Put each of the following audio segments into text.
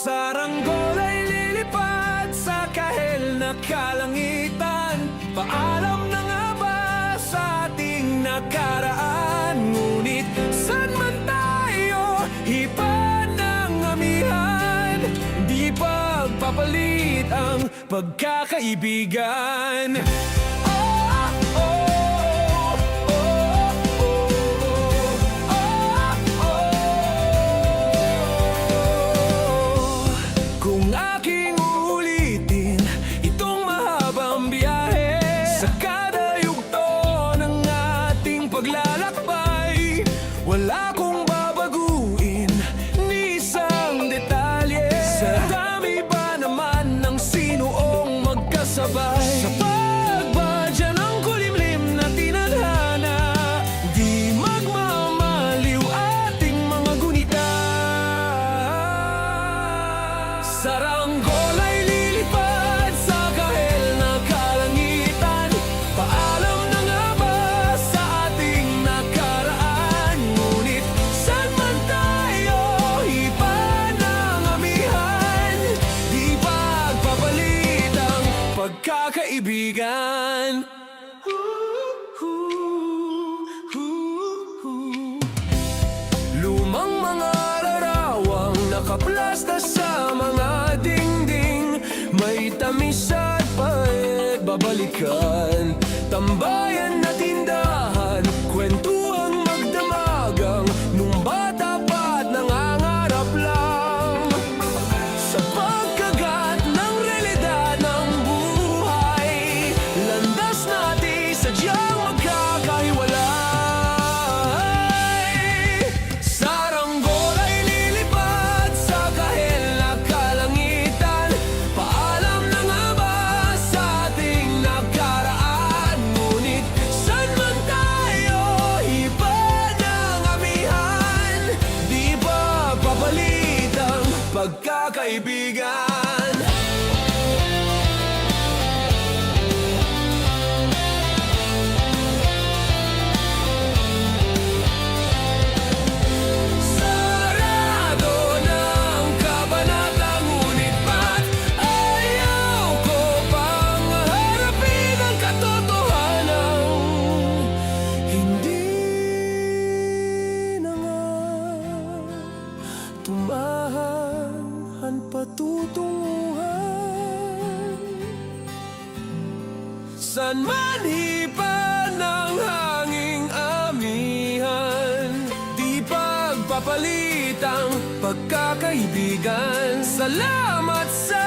Saranggol ay lilipad sa kahel na kalangitan. Paalam na nga ba sa ating nakaraan? Ngunit saan man tayo, iba ng amihan. Di pagpapalit ang pagkakaibigan. Wala kong babaguin ni isang detalye. Sa dami ba naman ng sinuong magkasabay? Sa pagbadya ng kulimlim na tinadhana, di magmamaliw ating mga gunita. Saranggol ay lilipad sa kahel na kalangitan. Paalam na nga ba sa ating nakaraan? Ngunit saan man tayo, iba ng amihan. Di pagpapalit ang pagkakaibigan. Lumang mga larawang nakaplasta sa mga dingding, may tamis at pait babalikan. Tambayan na tindahan, kwentuhang magdamagang, nung bata pa't nangangarap lang. Sa pagkagat ng realidad ng buhay, landas natin sadyang magkakahiwalay. Saranggol ay lilipad sa kahel na kalangitan. Paalam na nga ba sa ating nakaraan? Ngunit saan man tayo, iba ng amihan. Di ba papalit ang pagkakaibigan? Sarado ng kabanata, ngunit ba't ayaw ko pang harapin ang katotohanan? Hindi na nga tumahan ang patutunguhan. San man hipan ng hanging amihan, di pagpapalit ang pagkakaibigan. Salamat sa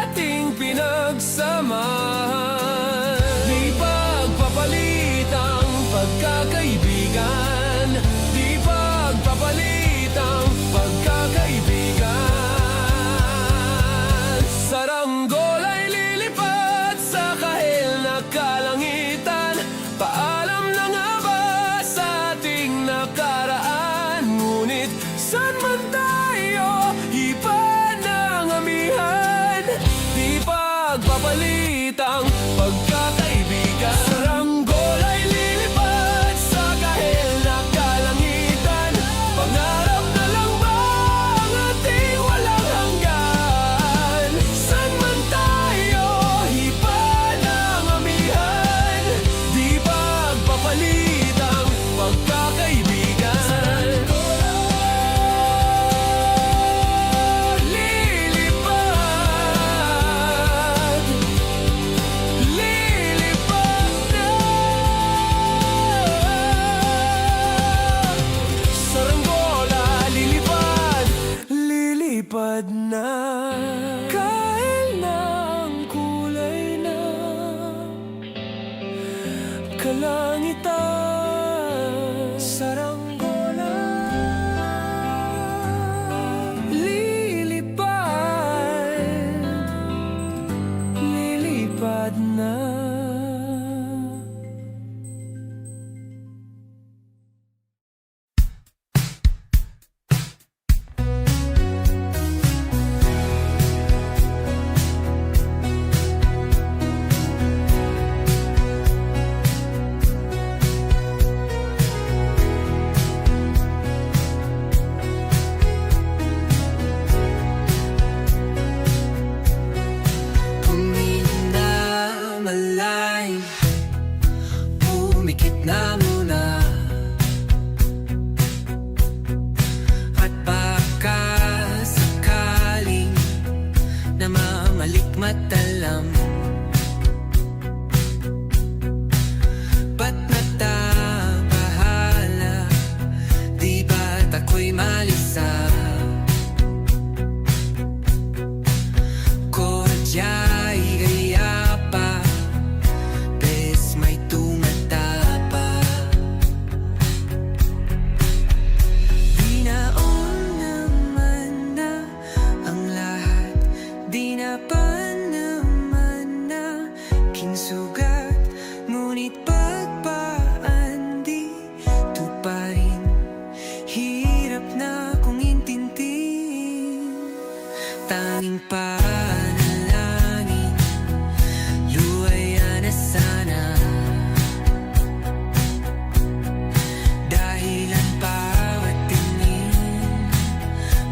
ating pinagsamahan. Di pagpapalit ang pagkakaibigan. Di pagpapalit ang pagkakaibigan. Saranggol ay lilipad sa kahel na kalangitan. Paalam na nga ba sa ating nakaraan? Ngunit saan man tayo, iba ng amihan. Di pagpapalit ang pagkakaibigan. Saranggol ay lilipad sa kahel na kalangitan. Pangarap na lang ba ang ating walang hanggan? Saan man tayo, iba ng amihan. Di pagpapalit ang pagkakaibigan. Lilipad, lilipad na. Saranggola, lilipad, lilipad na. Kahel ng kulay na kalangitan. Saranggola, lilipad, lilipad na. aking sugat. Ngunit pagpaan di tuparin, hirap na kong intindihin. Tanging panalangin, luwaya na sana. Dahil ang bawat tingin,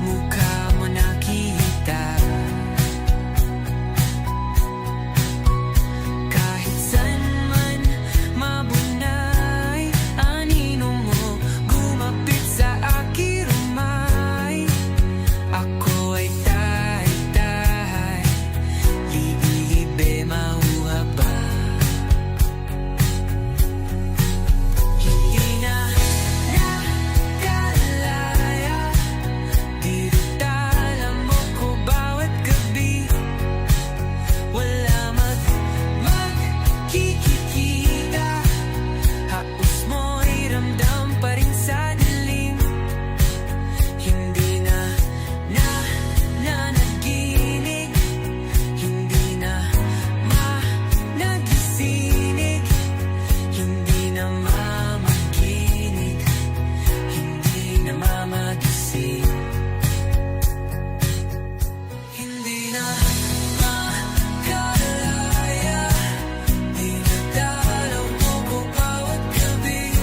mukha mo nakita. Kahit saan man mabunay, anino mo gumapit sa aking rumay. Ako ay tahay-tahay, libe-libe mauha ba? Hindi na nakalaya, dinadala mo ko bawat gabi. Wala magkikita, haos mo'y ramdam pa rin sa dilim. Hindi na nanaginig, hindi na nagising, hindi na mamaginig, hindi na mamagising. Hindi na makalaya, dinadalaw mo ko bawat gabi.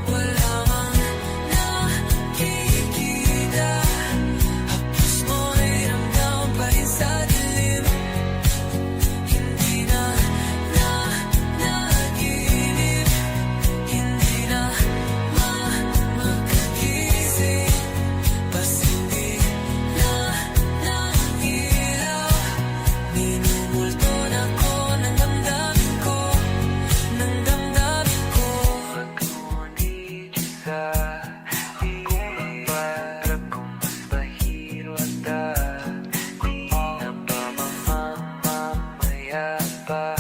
Wala mang nakikita, hapos mo'y ramdam pa rin sa dilim. Hindi na nanaginip, hindi na makagising. Bas hindi na nangilaw, minumulto na ko ng damdamin ko, ng damdamin ko. Pag-ngunit sa hirap kong mas bahiro at di na ba mamamaya pa?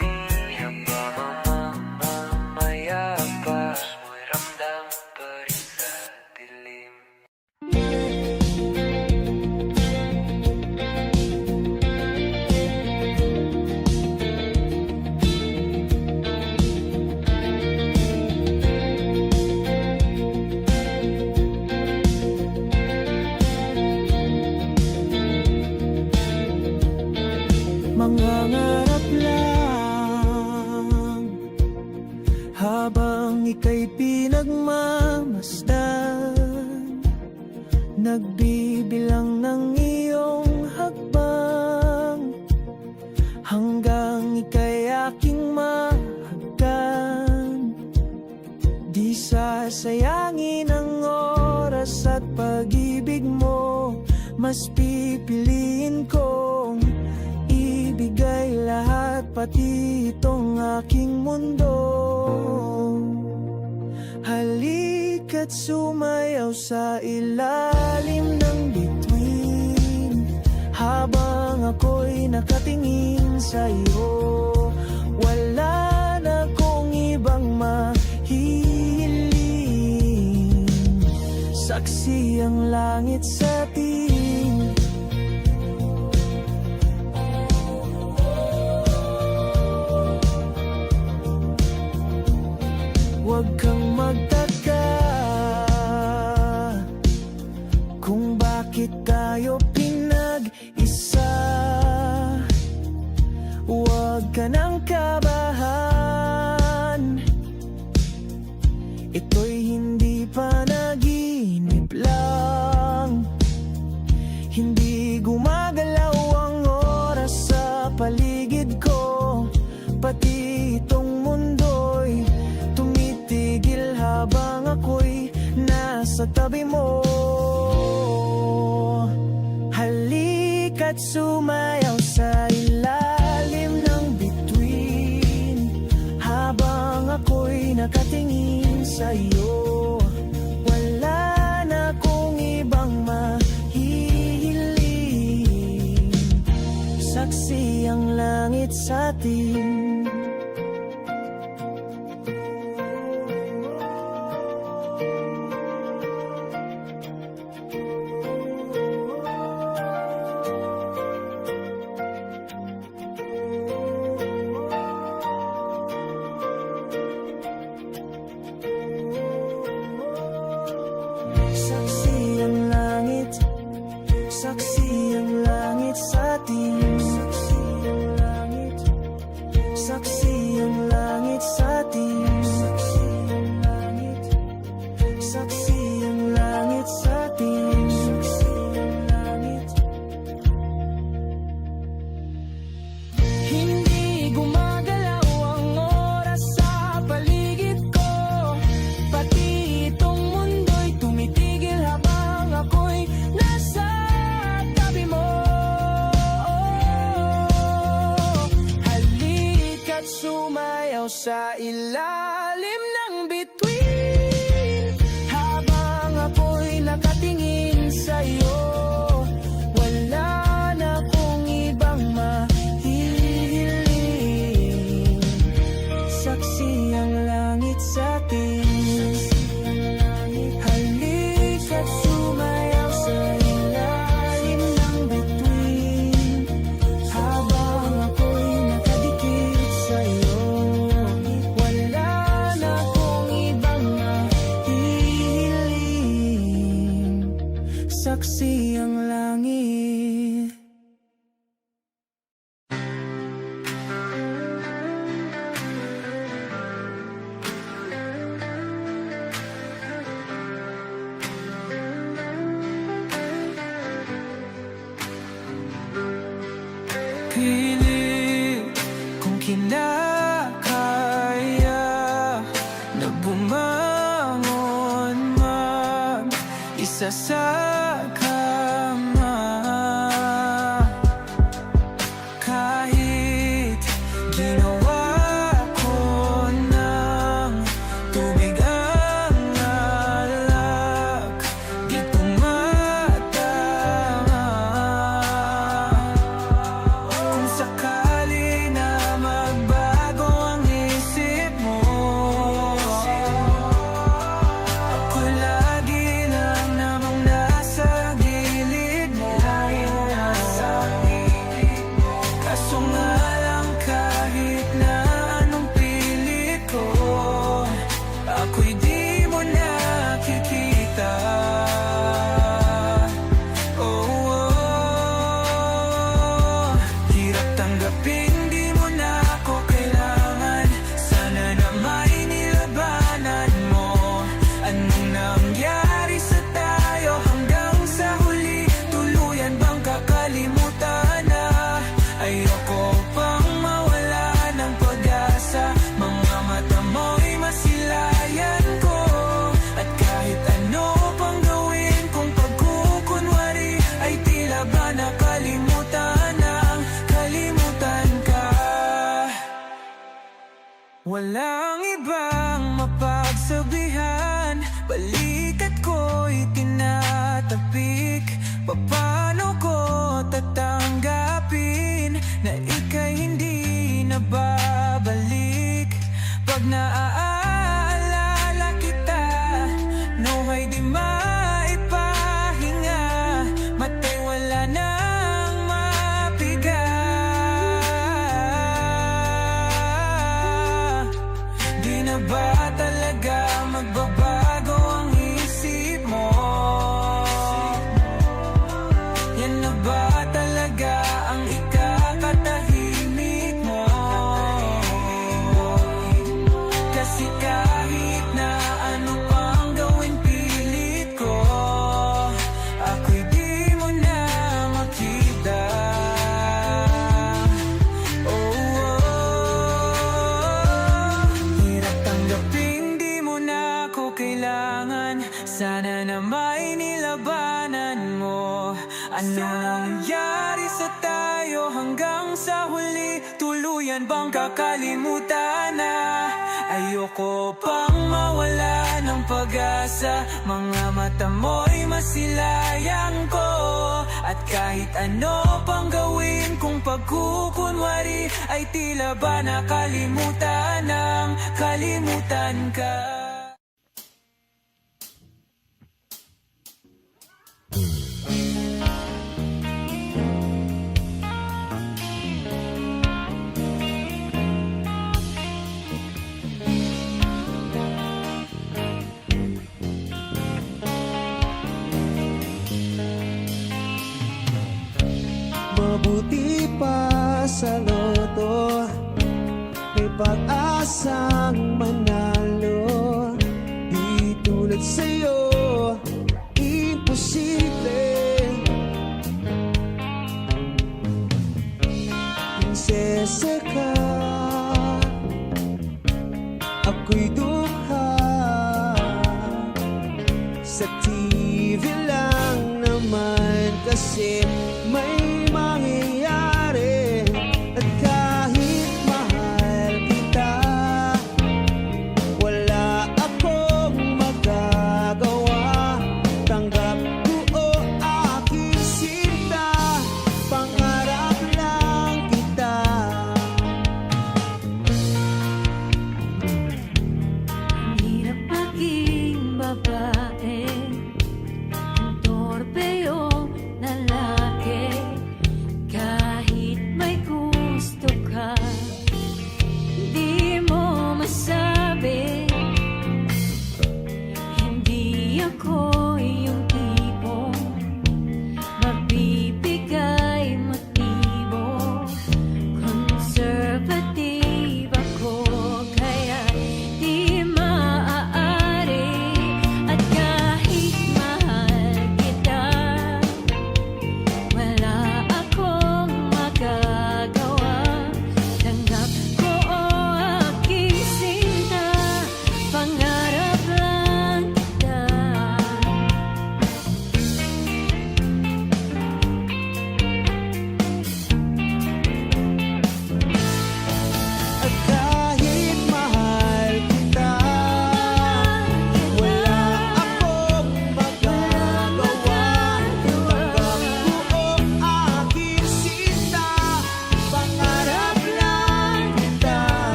Di na ba mamamaya pa? Mo'y ramdam pa rin sa dilim. Mangangarap lang habang ika'y pinagmamasdan, nagbibilang ng iyong hakbang, hanggang ika'y aking mahagkan. Di sasayangin ang oras at pag-ibig mo, mas pipiliin kong ibigay lahat, pati itong aking mundo. Halika't sumayaw sa ilalim ng bituin, habang ako'y nakatingin sa iyo. Wala na kong ibang mahihiling, saksi ang langit sa atin. Huwag kang magtaka kung bakit tayo pinag-isa. Huwag ka nang kabahan, ito'y hindi panaginip lang. Hindi gumagalaw ang oras sa paligid ko, pati itong mundo'y tumitigil habang ako'y nasa tabi mo. Halika't sumayaw sa ilalim ng bituin, habang ako'y nakatingin sa iyo. Wala na kong ibang mahihiling, saksi ang langit sa atin. sa ilalim ng bituin. Habang ako'y nakatingin sa'yo, wala na akong ibang mahihiling. Saksi ang langit sa atin. Halika't sumayaw sa ilalim ng bituin. Habang ako'y nakadikit sa'yo, wala na akong ibang mahihiling. Saksi ang langit. Pilit kung kinakaya na bumangon mag-isa sa kama. Kahit ginawa ko ng tubig ang alak, di tumatama. Kung sakali na magbago ang isip mo, ako lagi lang namang nasa gilid mo. Kaso nga lang kahit na anong pilit ko, ako'y di mo nakikita. Hirap tanggapin, di mo na ako kailangan. Sana na may nilabanan mo. Anong nangyari sa tayo hanggang sa huli? Tuluyan bang kakalimutan na? Ayoko pang mawala ng pag-asa. Mga mata mo'y masilayan ko. At kahit ano pang gawin kung pagkukunwari, ay tila ba nakalimutan ng kalimutan ka. Walang ibang mapagsabihan, balikat ko'y tinatapik. Paano ko tatanggapin na ika'y hindi na babalik? Pag naaalala kita, nawa'y di maipahinga. Mata'y wala nang mapiga. Di na ba talaga magbabago ang isip mo? Yan na ba talaga ang ikakatahimik mo? Kasi kahit na ano pang gawin pilit ko, ako'y di mo na makita. Hirap tanggapin, di mo na ako kailangan. Sana na may nilabanan mo. Ano nangyari sa tayo hanggang sa huli? Tuluyan bang kakalimutan na? Ayoko pang mawala ng pag-asa. Mga mata mo'y masilayan ko. At kahit ano pang gawin kung pagkukunwari, ay tila ba nakalimutan ng kalimutan ka. Mabuti pa sa loto, may pag-asang manalo. Di tulad sa'yo, imposible. Prinsesa ka, ako'y dukha. Sa TV lang naman kasi may mangyayari. At kahit mahal kita, ka. Di mo masabi, hindi ako yung tipong magbibigay motibo. Conservative ako, kaya di maaari. At kahit mahal kita, wala akong magagawa.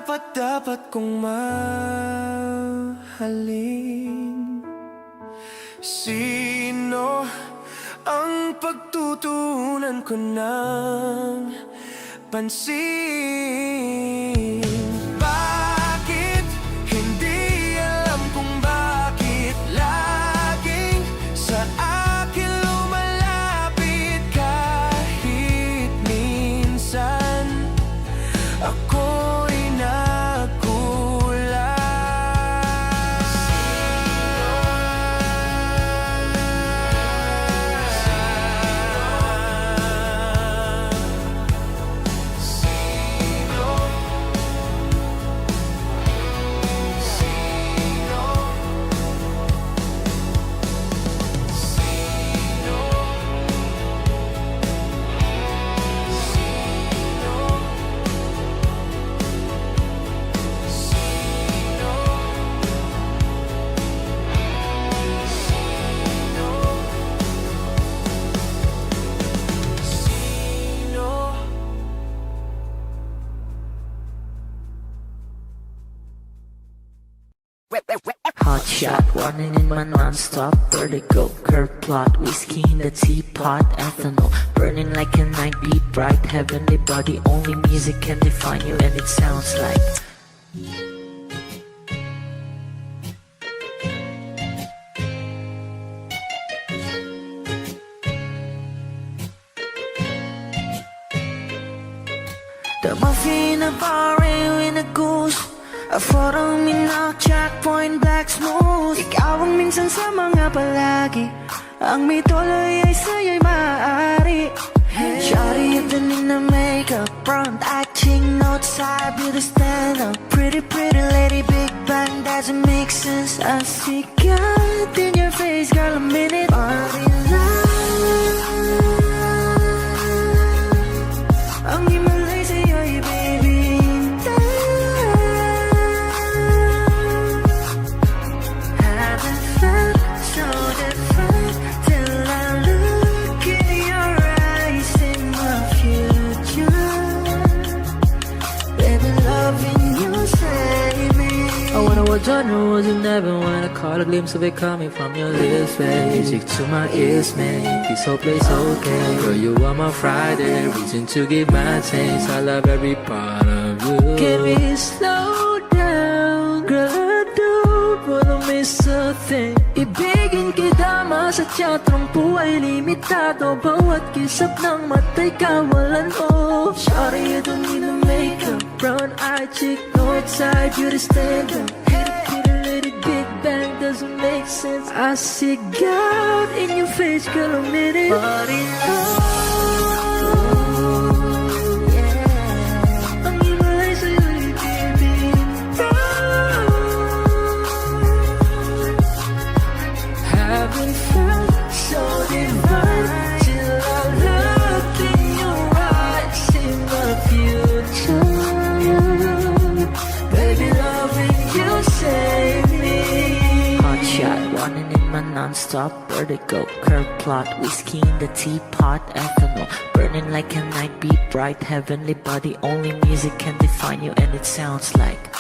dapat kong mahalin? Sino ang pagtutunan ko ng pansin? Bakit hindi alam kung bakit laging sa akin lumalapit kahit minsan ako'y Hot shot, running in my non-stop vertigo. Curve plot, whiskey in the teapot, ethanol burning like a night beat, bright heavenly body. Only music can define you, and it sounds like. The muffin, a bar, in a goose. A photo me now, checkpoint, black smooth. Ikaw ang minsan sa mga palagi. Ang may tuloy ay sa'yo'y maaari. Shawty, even in the makeup, front acting, outside, beauty stand up. Pretty, pretty lady, big bang, doesn't make sense. I see God in your face, girl, a minute. Body love. Ang himalay sa'yo'y baby. Haven't felt so different till I look in your eyes in my future. Baby, loving you save me. I wonder what genre was in heaven when I caught a glimpse of it coming from your lips, babe. Music to my ears, man. This whole place okay. Girl, you are my Friday, reason to give my taste. I love every part of you. Can we slow down, girl? I don't wanna miss a thing. Ibigin kita, masadya trangpo ay limitado. Bawat kisap ng mata'y kawalan mo. Shawty, you don't need no makeup. Brown-eyed chick, north-side, beauty stand up. Pretty lady, big bang, doesn't make sense. I see God in your face, girl, a minute. Body love, yeah. Ang himalay sa'yo'y baby. Haven't felt so divine till I look in your eyes in the future. Baby, loving you save me. Hot shot, running in my non-stop vertigo. Curve plot, whiskey in the teapot, ethanol burning like a night beat, bright heavenly body. Only music can define you, and it sounds like.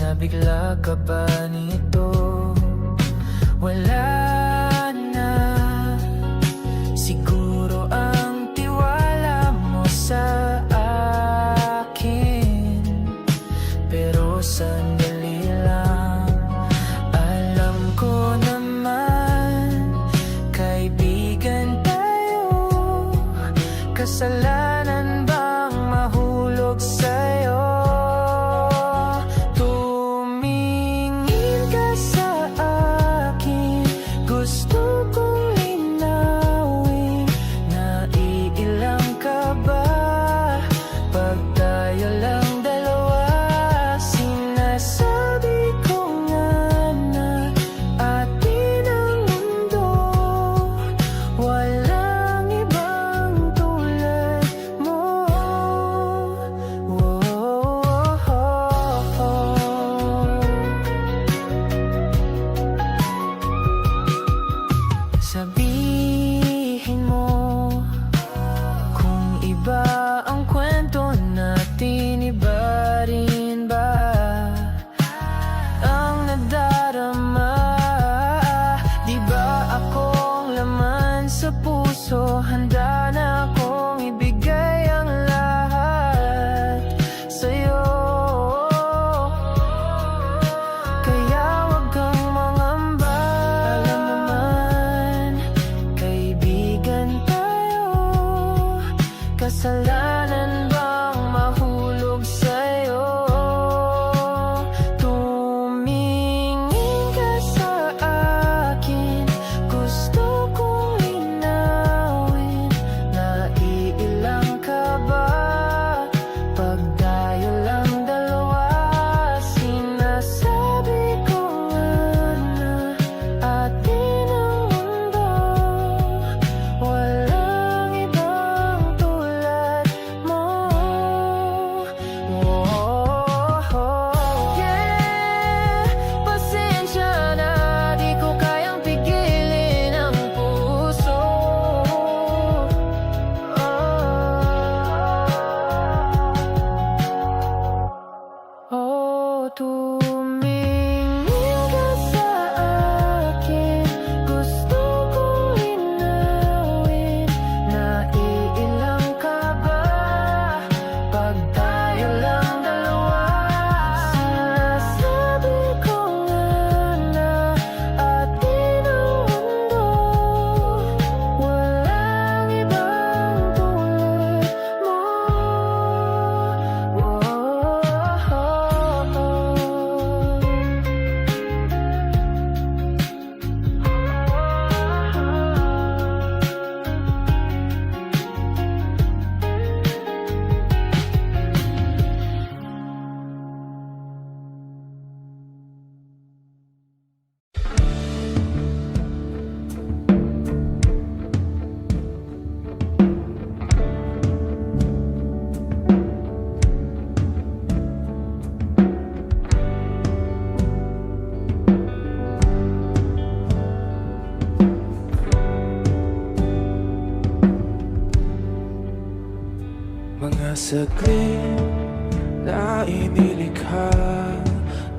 Nabigla ka ba nito? Wala na. Siguro ang tiwala mo sa akin. Pero sandali lang. Alam ko naman, kaibigan tayo. Kasalanan bang mahulog sa'yo? saglit na inilikha,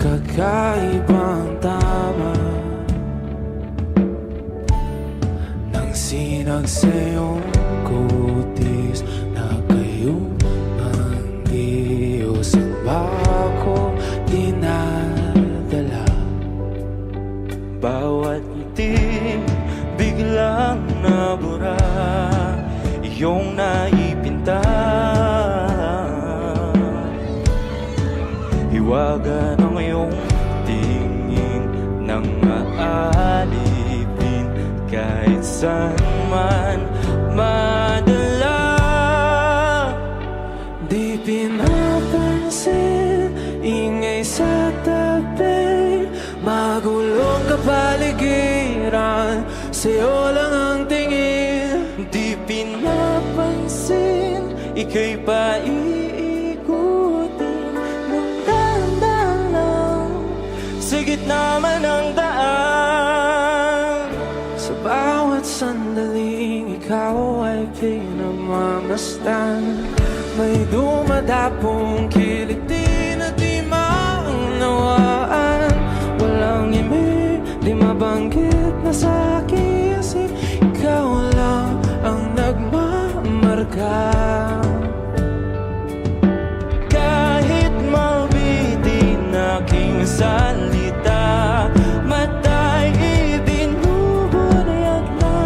kakaibang tama nang sinag sa iyong kutis na kayong ang Diyos ang bako dinadala. Bawat ngiti biglang nabura, iyong naipinta. Hiwaga ng iyong tingin nang maalipin kahit saan man madala. Di pinapansin, ingay sa tabi, magulong kapaligiran, sa'yo lang ang tingin. Di pinapansin, ika'y paiikutin ng dahan-dahan lang sa gitna man ng daan. Sa bawat sandaling ikaw ay pinagmamasdan, may dumadapong kiliti na di maunawaan. Walang imig, di mabanggit na sa aking isip, ikaw lang ang nagmamarka. Kahit mabitin aking salita, mata'y ibinubunayag na,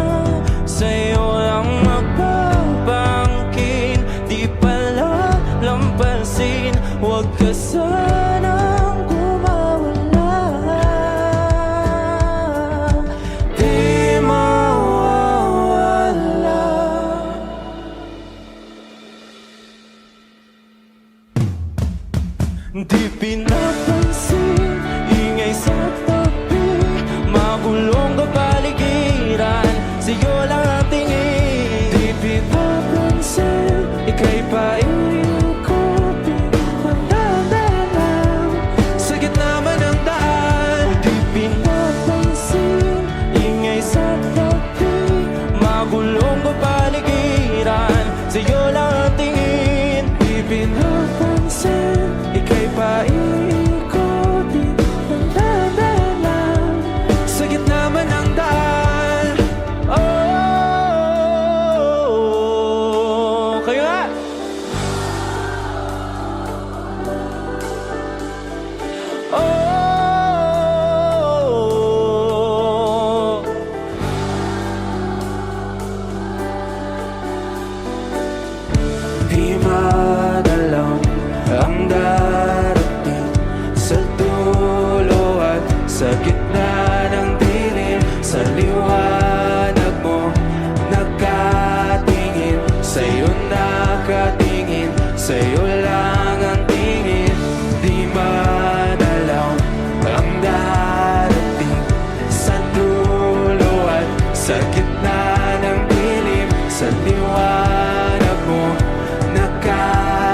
sa'yo lang magbabangkin. Di pala lampasin, huwag ka sanang kumawala. Di mawawala. Di pinapansin, ingay sa tabi, magulong kapaligiran, sa'yo lang ang tingin. Di pinapansin, ika'y paiikutin ng dahan-dahan sa gitna man ng daan. Di pinapansin, ingay sa tabi, magulong kapaligiran, sa'yo lang ang tingin. Di pinapansin, ika'y paiikutin ng dahan-dahan sa gitna man ng daan. Oh, kayo nga! Oh, di madalang ang darating sa dulo at sa gitna ng dilim. Sa liwanag mo nakatingin, sa'yo nakatingin, sa'yo lang ang tingin. Di madalang ang darating sa dulo at sa gitna ng dilim. Sa liwanag mo nakatingin,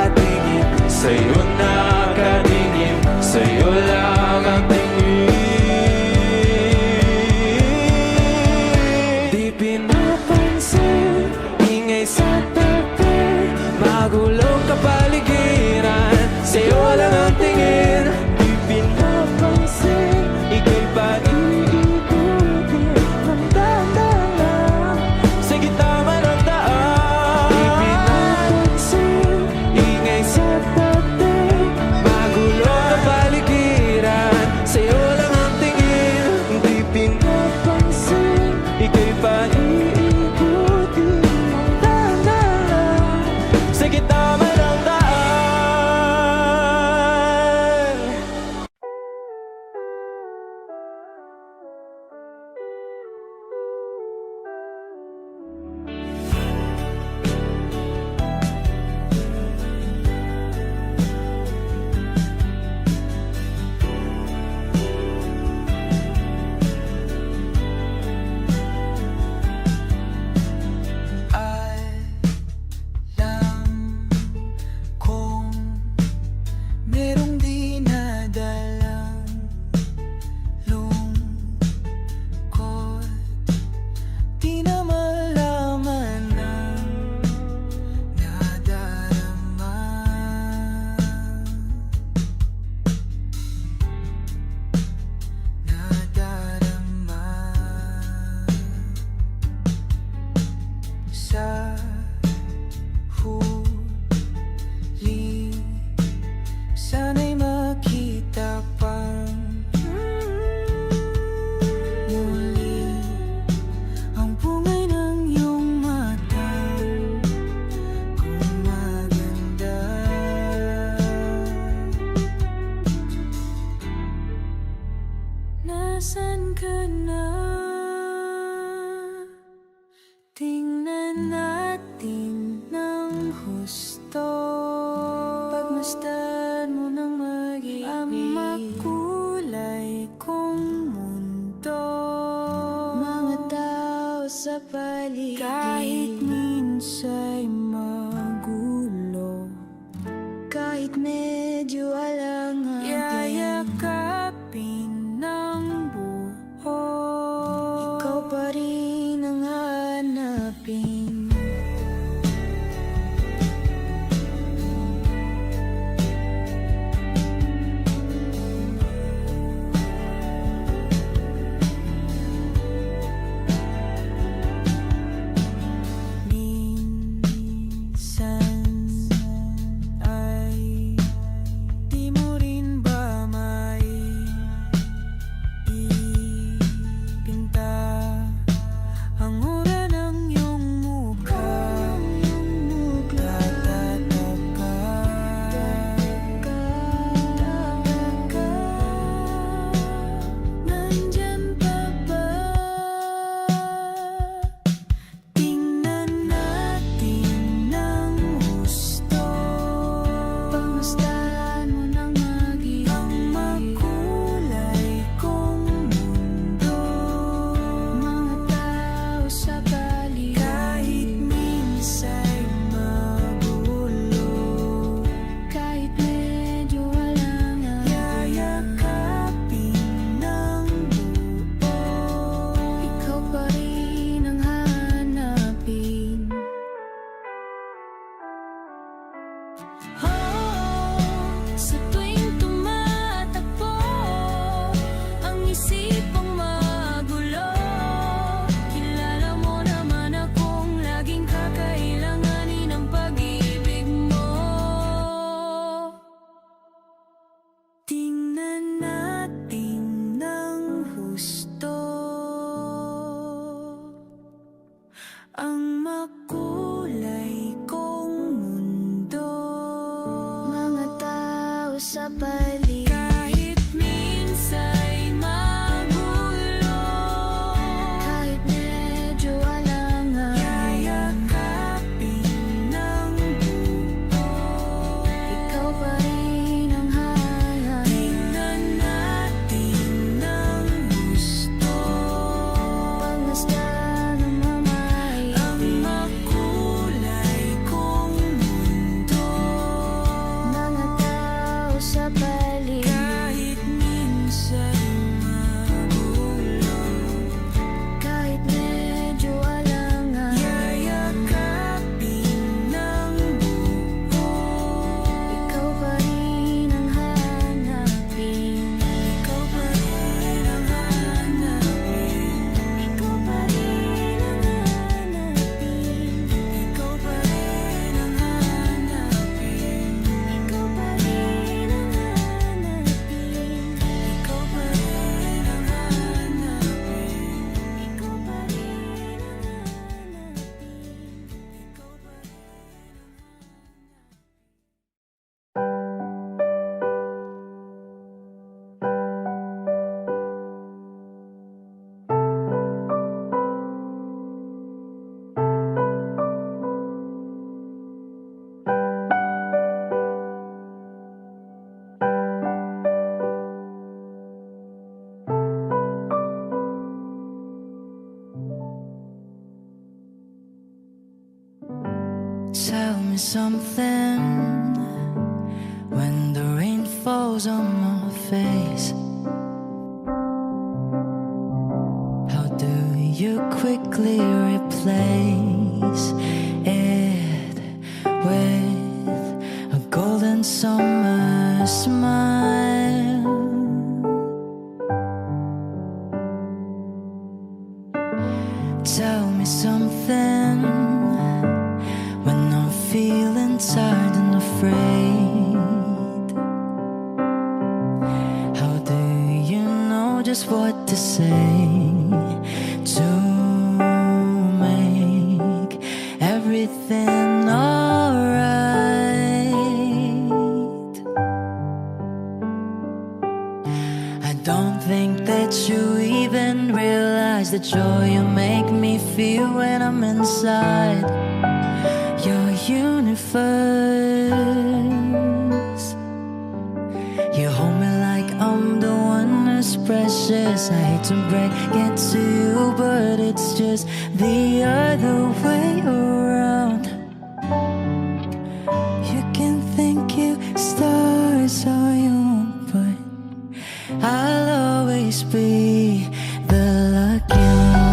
sa huli. Sana'y makita pang muli ang bungay ng iyong matang gumaganda. Nasaan ka na? Tingnan natin ng husto. Pagmasdan mo ng mag-ibig ang makulay kong mundo. Mga tao sa paligid, kahit minsa'y magulo, kahit medyo alangan, yayakapin ng buo. Ikaw pa rin ang hanapin. Minsan ay di mo rin ba may ipinta ang ura ng iyong mukha? Tatataka, nandyan pa ba? Tingnan natin ng husto. Pagmasdan mo ng mag-ibig ang makulay kong mundo. Mga tao sa paligid, kahit minsa'y magulo, kahit medyo alangan, yayakapin ng buo. Ikaw pa rin ang hanapin. Sa tuwing tumatakbo ang isipang magulo, kilala mo naman akong laging kakailanganin ng pag-ibig mo. Tingnan natin ng husto ang makulay kong mundo. Mga tao sa paligid, kahit minsa'y magulo, kahit medyo alangan, yayakapin ng buo. Ikaw pa rin ang hanapin. Tingnan natin ng gusto. Pagmasdan ng mamay ang makulay kong mundo. Mga tao sa paligid, kahit minsa'y magulo, kahit medyo alangan, yayakapin ng buo. Ikaw pa rin ang hanapin. Ikaw pa rin ang hanapin. Ikaw pa rin ang hanapin. Ikaw pa rin ang hanapin. Ikaw pa rin ang hanapin. Ikaw pa rin ang hanapin. Ikaw pa rin ang hanapin. Ikaw pa Tell me something when the rain falls on my face. How do you quickly replace it with a golden summer smile? Tell me something everything alright. I don't think that you even realize the joy you make me feel when I'm inside your universe. You hold me like I'm the one who's precious. I hate to break it to you, but it's just the other way around. You can think you stars all you want, but I'll always be the lucky one.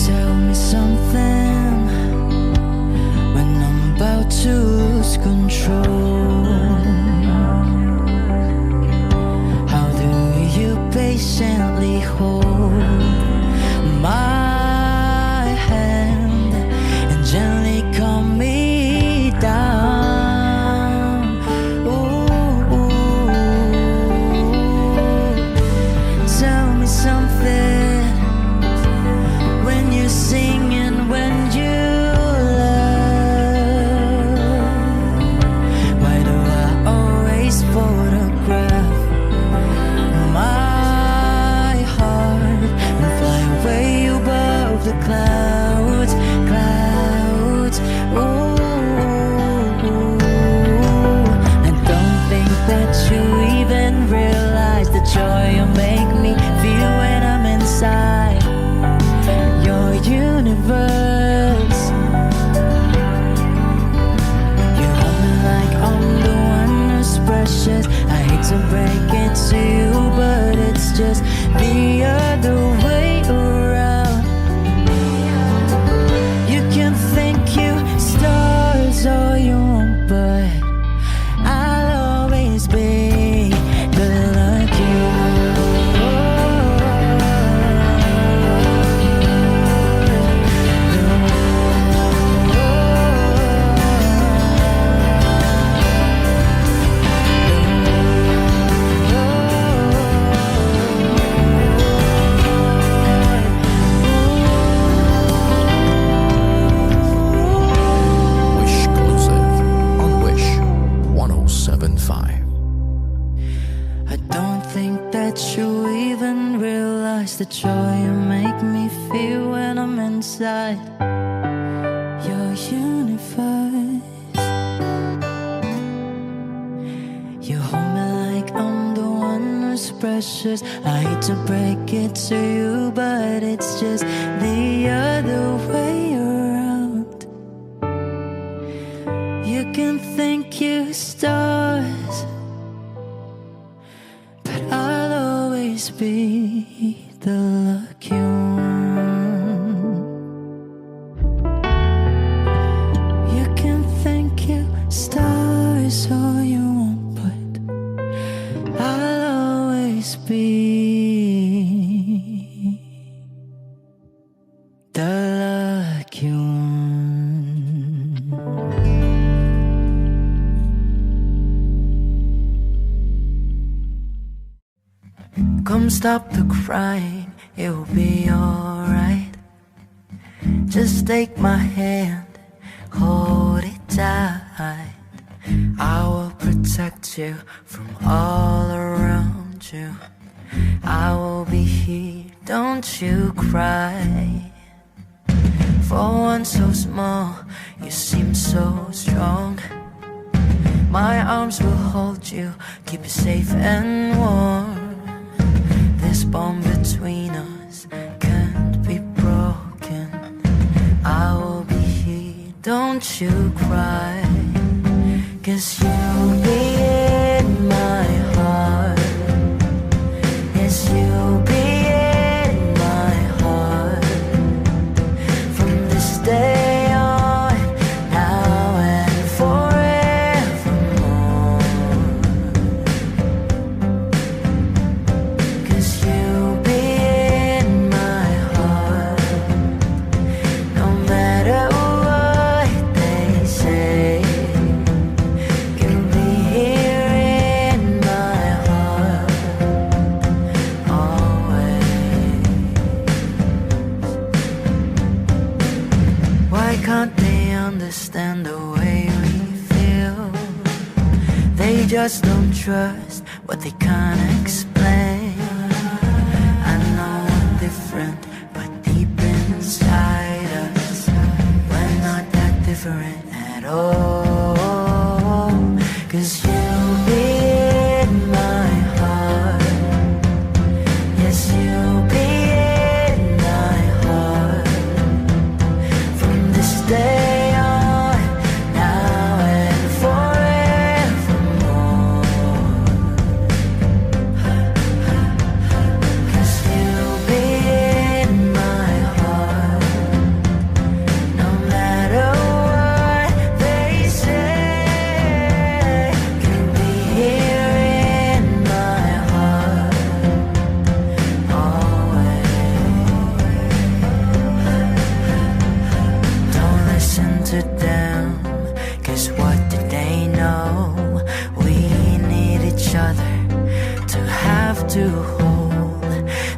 Tell me something when I'm about to lose control. How do you patiently hold my hand and gently calm me down? Ooh, tell me something when you sing and when you love. Why do I always photograph my heart and fly away above the clouds, clouds? Ooh, I don't think that you even realize the joy you make me feel when I'm inside your universe. You hold me like I'm the one who's precious. I hate to break it to you, but it's just the other way around. You can think you stars all you want, but I'll always be the lucky Wish exclusive on Wish 1075. I don't think that you even realize the joy you make me feel when I'm inside your universe. You hold me like I'm the one who's precious. I hate to break it to you, but it's just the other way around. You can think you stars, but I'll always be the lucky one. You can think you stars all you want, but I'll always be the lucky one. Come stop the crying, it will be alright. Just take my hand, hold it tight. I will protect you from all around you. I will be here, don't you cry. For one so small, you seem so strong. My arms will hold you, keep you safe and warm. This bond between us can't be broken. I will be here, don't you cry. 'Cause you'll be in my heart. Yes, you'll be in my heart. From this day on, now and forevermore. 'Cause you'll be in my heart. No matter what they say, They just don't trust what they can't explain. I know we're different, but deep inside us, we're not that different at all. 'Cause you'll be in my heart. Yes, you'll be in my heart from this day on, now and forevermore. 'Cause you'll be in my heart, no matter what they say. You'll be here in my heart always. Don't listen to them, 'cause what did they know? We need each other to have to hold.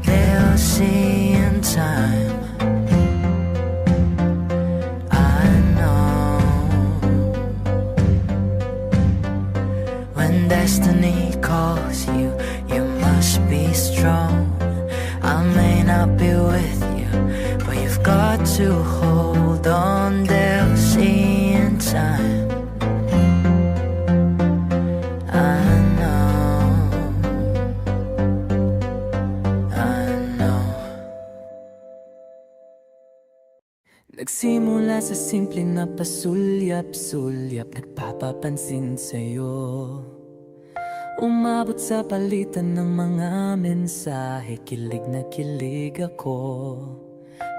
They'll see in time, I know. When destiny calls you, you must be strong. I may not be with you, but you've got to hold on. They'll see in time, I know, I know. Nagsimula sa simple na pasulyap-sulyap, nagpapapansin sa'yo. Umabot sa palitan ng mga mensahe, kilig na kilig ako.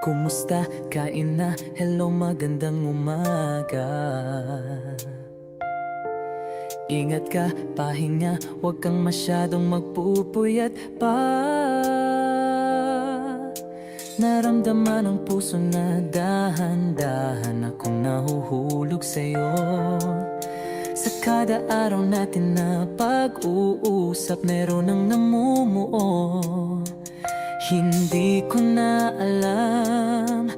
Kumusta? Kain na? Hello, magandang umaga. Ingat ka, pahinga, huwag kang masyadong magpupuyat pa. Naramdaman ang puso na dahan-dahan akong nahuhulog sa'yo. Sa kada araw natin na pag-uusap, meron ang namumuo. Hindi ko na alam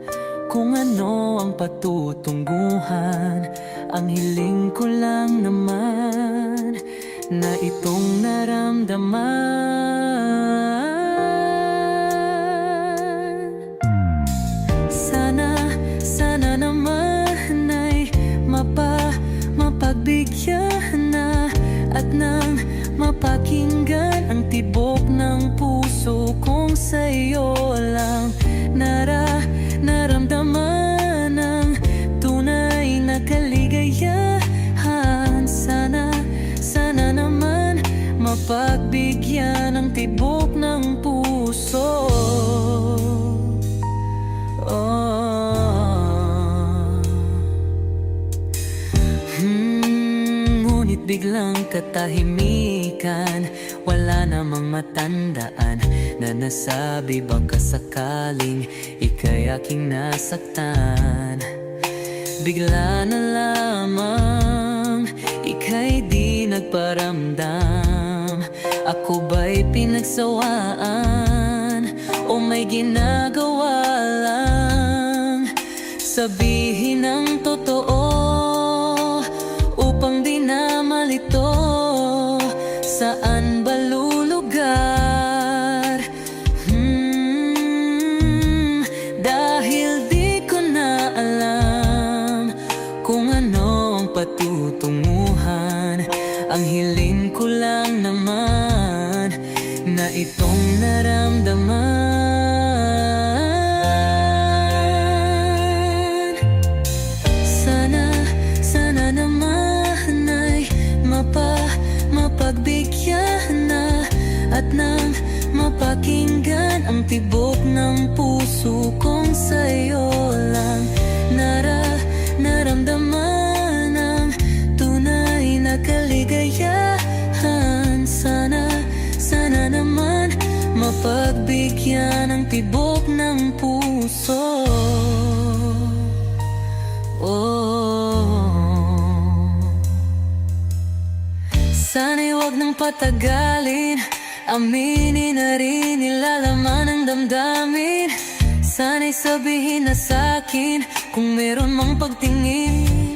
kung ano ang patutunguhan. Ang hiling ko lang naman na itong naramdaman. Sana naman ay mapagbigyan na at nang mapakinggan ang tibok ng puso kong sa'yo lang naramdaman ang tunay na kaligayahan. Sana naman mapagbigyan ang tibok ng puso. Ngunit biglang katahimikan, wala namang matandaan na nasabi baka sakaling ika'y aking nasaktan. Bigla na lamang ika'y di nagparamdam. Ako ba'y pinagsawaan o may ginagawa lang? Sabihin ang totoo upang di na malito. Saan ba lulugar? Dahil di ko na alam kung ano ang patutunguhan. Ang hiling ko lang naman na itong naramdaman. Sana naman ay mapagbigyan na at nang mapakinggan ang tibok ng puso kong sa'yo lang naramdaman ang tunay na kaligayahan. Sana naman mapagbigyan ang tibok ng puso. Sana'y huwag nang patagalin, aminin na rin nilalaman ng damdamin. Sana'y sabihin na sa'kin kung meron mang pagtingin.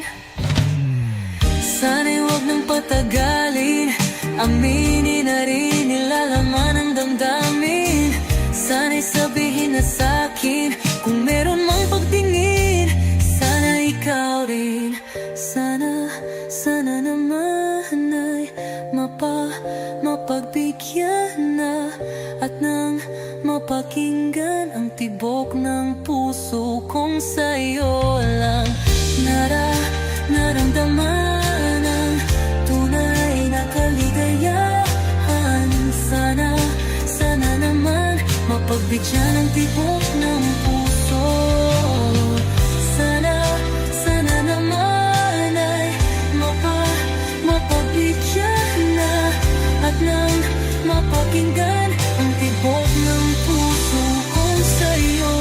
Sana'y huwag nang patagalin, patagalin, aminin na rin nilalaman ng damdamin. Sana'y sabihin na sa'kin kung meron mang pagtingin. Sana ikaw rin, sana naman ay mapagbigyan na at nang mapakinggan ang tibok ng puso kong sa'yo lang naramdaman ang tunay na kaligayahan. Sana naman mapagbigyan ang tibok ng puso. Sana naman ay mapagbigyan na at nang mapakinggan ang tibok ng puso kong sa'yo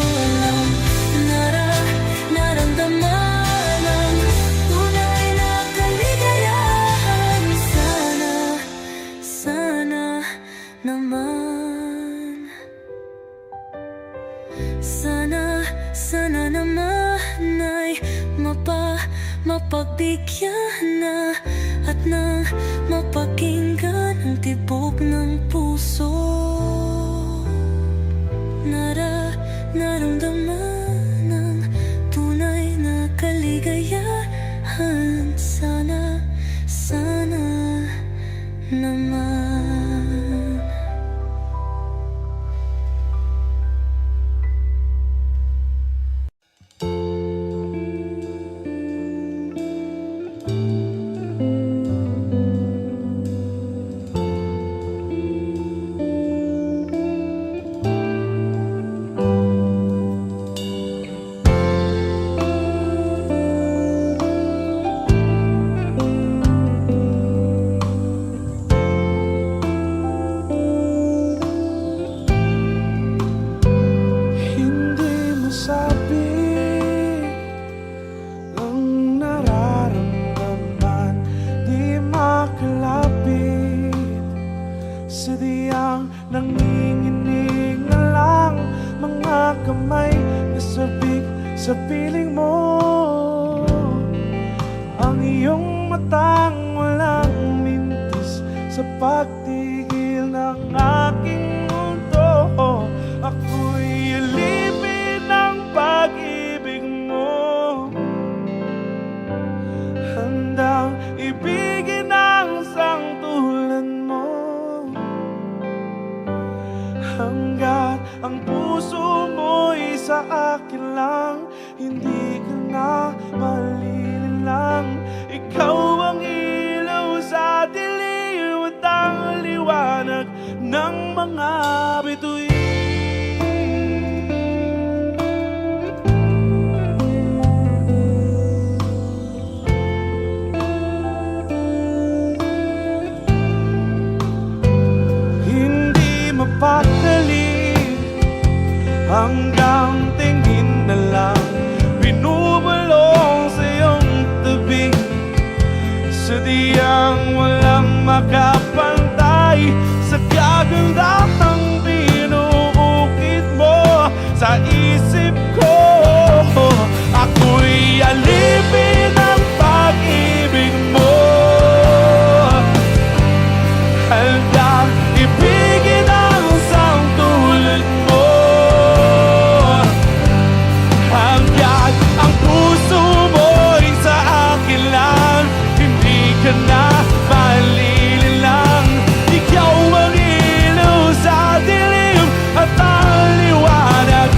lang naramdaman ang tunay na kaligayahan. Sana naman, sana naman ay mapagbigyan na at nang mapakinggan ang tibok ng puso. Naramdaman ang tunay na kaligayahan. Sana naman. Hindi masabi ang nararamdaman, di makalapit. Sadyang nanginginig na lang mga kamay na sabik sa piling mo. Ang iyong matang walang mintis sa pagtigil ng aking mundo. Ako'y alipin ng pag-ibig mo, handang ibigin ang sangtulan mo. Hanggat ang puso mo'y sa akin lang, hindi ka na malilinlang. Ikaw ang ilaw sa dilim at ang liwanag ng mga bituin. Hindi mapakali hanggang tingin na lang, binubulong sa iyong tabi. Sadyang walang makapantay sa kagandahang binuukit mo sa isip ko. Ako'y alipin ng pag-ibig mo, handang ibigin ang sangtulad mo. Hanggat ang puso mo'y sa akin lang, hindi ka na malilinlang. Ikaw ang ilaw sa dilim at ang liwanag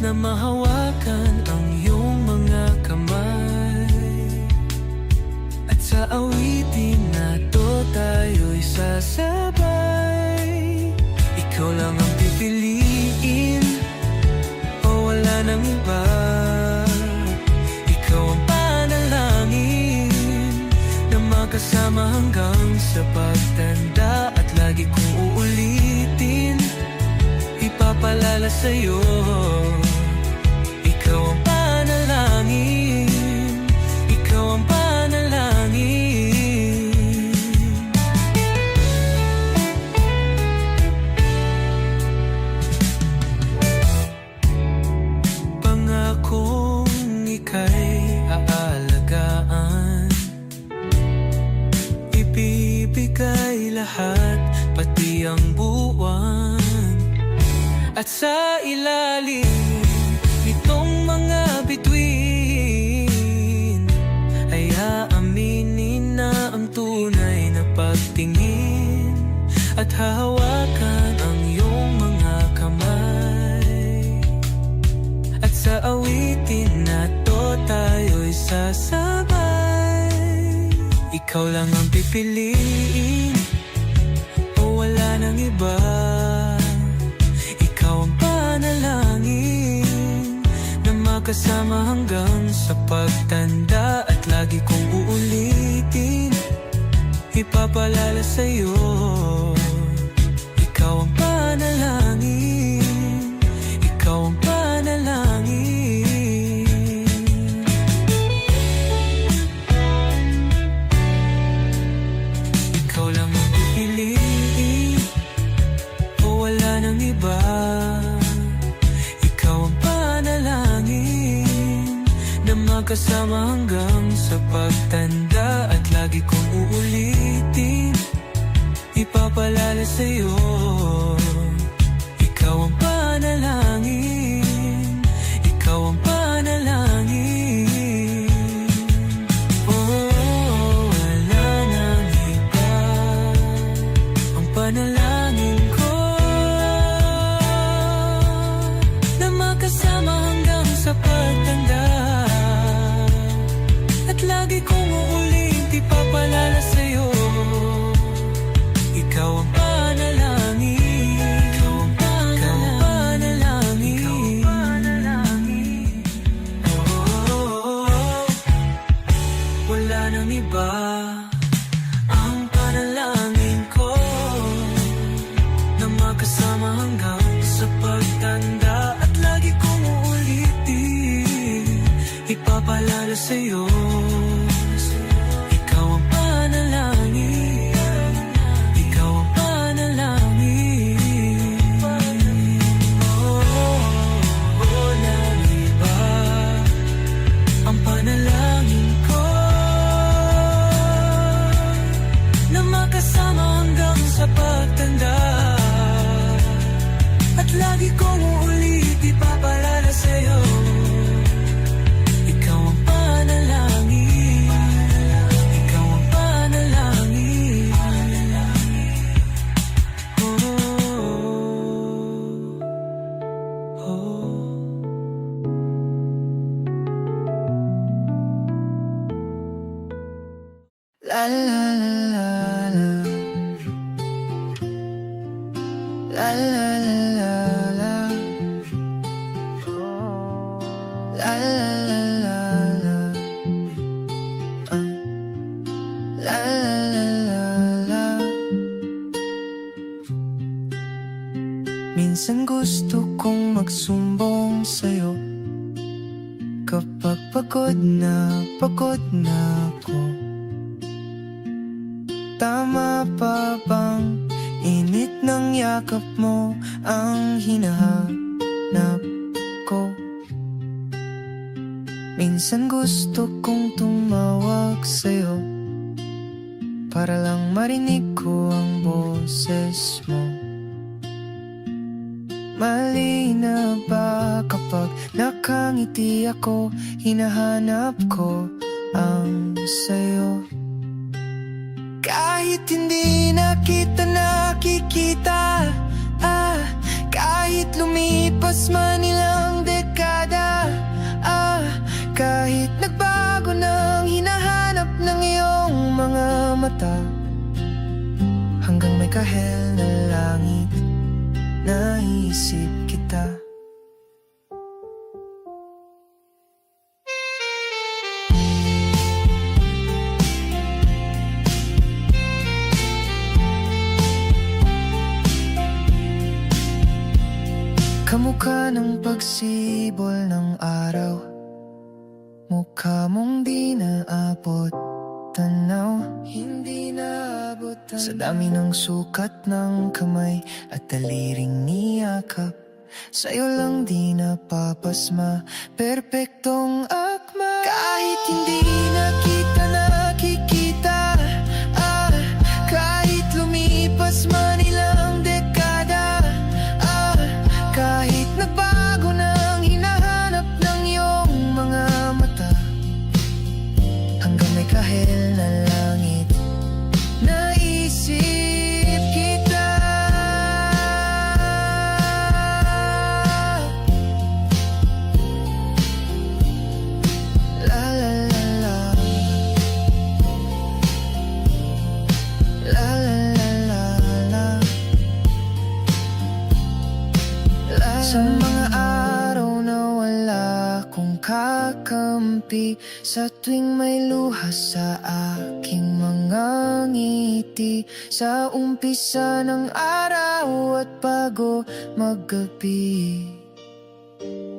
na mahawakan ang iyong mga kamay. At sa awitin na to tayo'y sasabay. Ikaw lang ang pipiliin, o wala nang iba. Ikaw ang panalangin na makasama hanggang sa pagtanda. At lagi kong uulitin, ipapalala sa'yo. Ikaw ang panalangin, ikaw ang panalangin. Pangakong ika'y aalagaan, ibibigay lahat, pati ang buwan. At sa ilalim nitong mga bituin ay aaminin na ang tunay na pagtingin. At hahawakan ang iyong mga kamay. At sa awitin na to tayo'y sasabay. Ikaw lang ang pipiliin, o wala nang iba. Ikaw ang panalangin na makasama hanggang sa pagtanda. At lagi kong uulitin, ipapalala sa'yo. Ikaw ang panalangin, ikaw ang panalangin. Ikaw lang ang pipiliin, o wala nang iba. Ikaw ang panalangin na magkasama hanggang sa pagtanda. At lagi kong uulitin, ipapalala sa'yo. Ikaw ang panalangin, ikaw ang panalangin. Oh, wala nang iba. Ang panalangin ko na makasama hanggang sa pagtanda. At lagi kong uulit, ipapalala sa'yo. Ikaw ang panalangin, ikaw ang panalangin, ikaw ang panalangin. Oh, wala nang iba. Ang panalangin ko na makasama hanggang sa pagtanda. At lagi kong uulitin, ipapalala sa'yo. Ikaw ang panalangin, ikaw ang panalangin. Oh, walang iba. Ang panalangin ko na makasama hanggang sa pagtanda. At lagi kong uulit, ipapalala sa'yo. Ikaw ang panalangin, ikaw ang panalangin. Oh, oh. La la la la la. La la la la la. La la la la la. La la la la la. Minsan gusto kong magsumbong sa'yo kapag pagod na ako. Tama pa bang init ng yakap mo ang hinahanap ko? Minsan gusto kong tumawag sa'yo para lang marinig ko ang boses mo. Mali na ba kapag nakangiti ako, hinahanap ko ang sayo? Kahit hindi na kita nakikita, kahit lumipas man ilang dekada, sibol ng araw, mukha mong di naabot tanaw, hindi naabot tanaw. Sa dami ng sukat ng kamay at daliring niyakap, sa'yo lang di napapasma, perpektong akma. Kahit hindi nakita, nakikita, kahit lumipas man ilang dekada, kahit nagbago ng hinahanap ng iyong mga mata, hanggang may kahel na langit, naisip kita. La la la la, la la la la la, la. Sa mga araw na wala kong kakampi, sa tuwing may luha sa aking mga ngiti, sa umpisa ng araw at bago maggabi,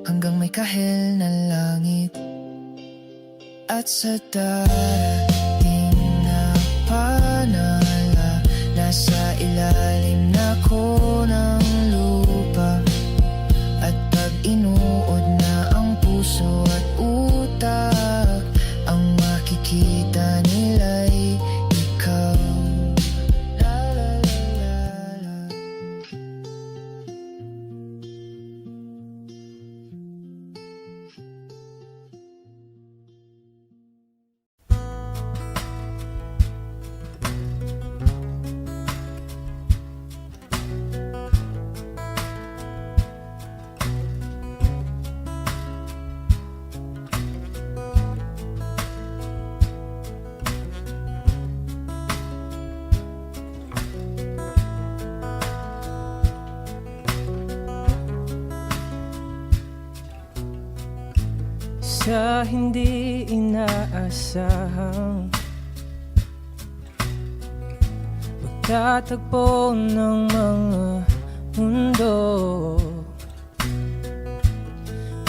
hanggang may kahel na langit, at sa darating na panala, nasa ilalim na ko ng lupa, at pag inuod na ang puso at utak, ang makikita nila'y ikaw. La la la la la. Sa hindi inaasahang pagtatagpo ng mga mundo,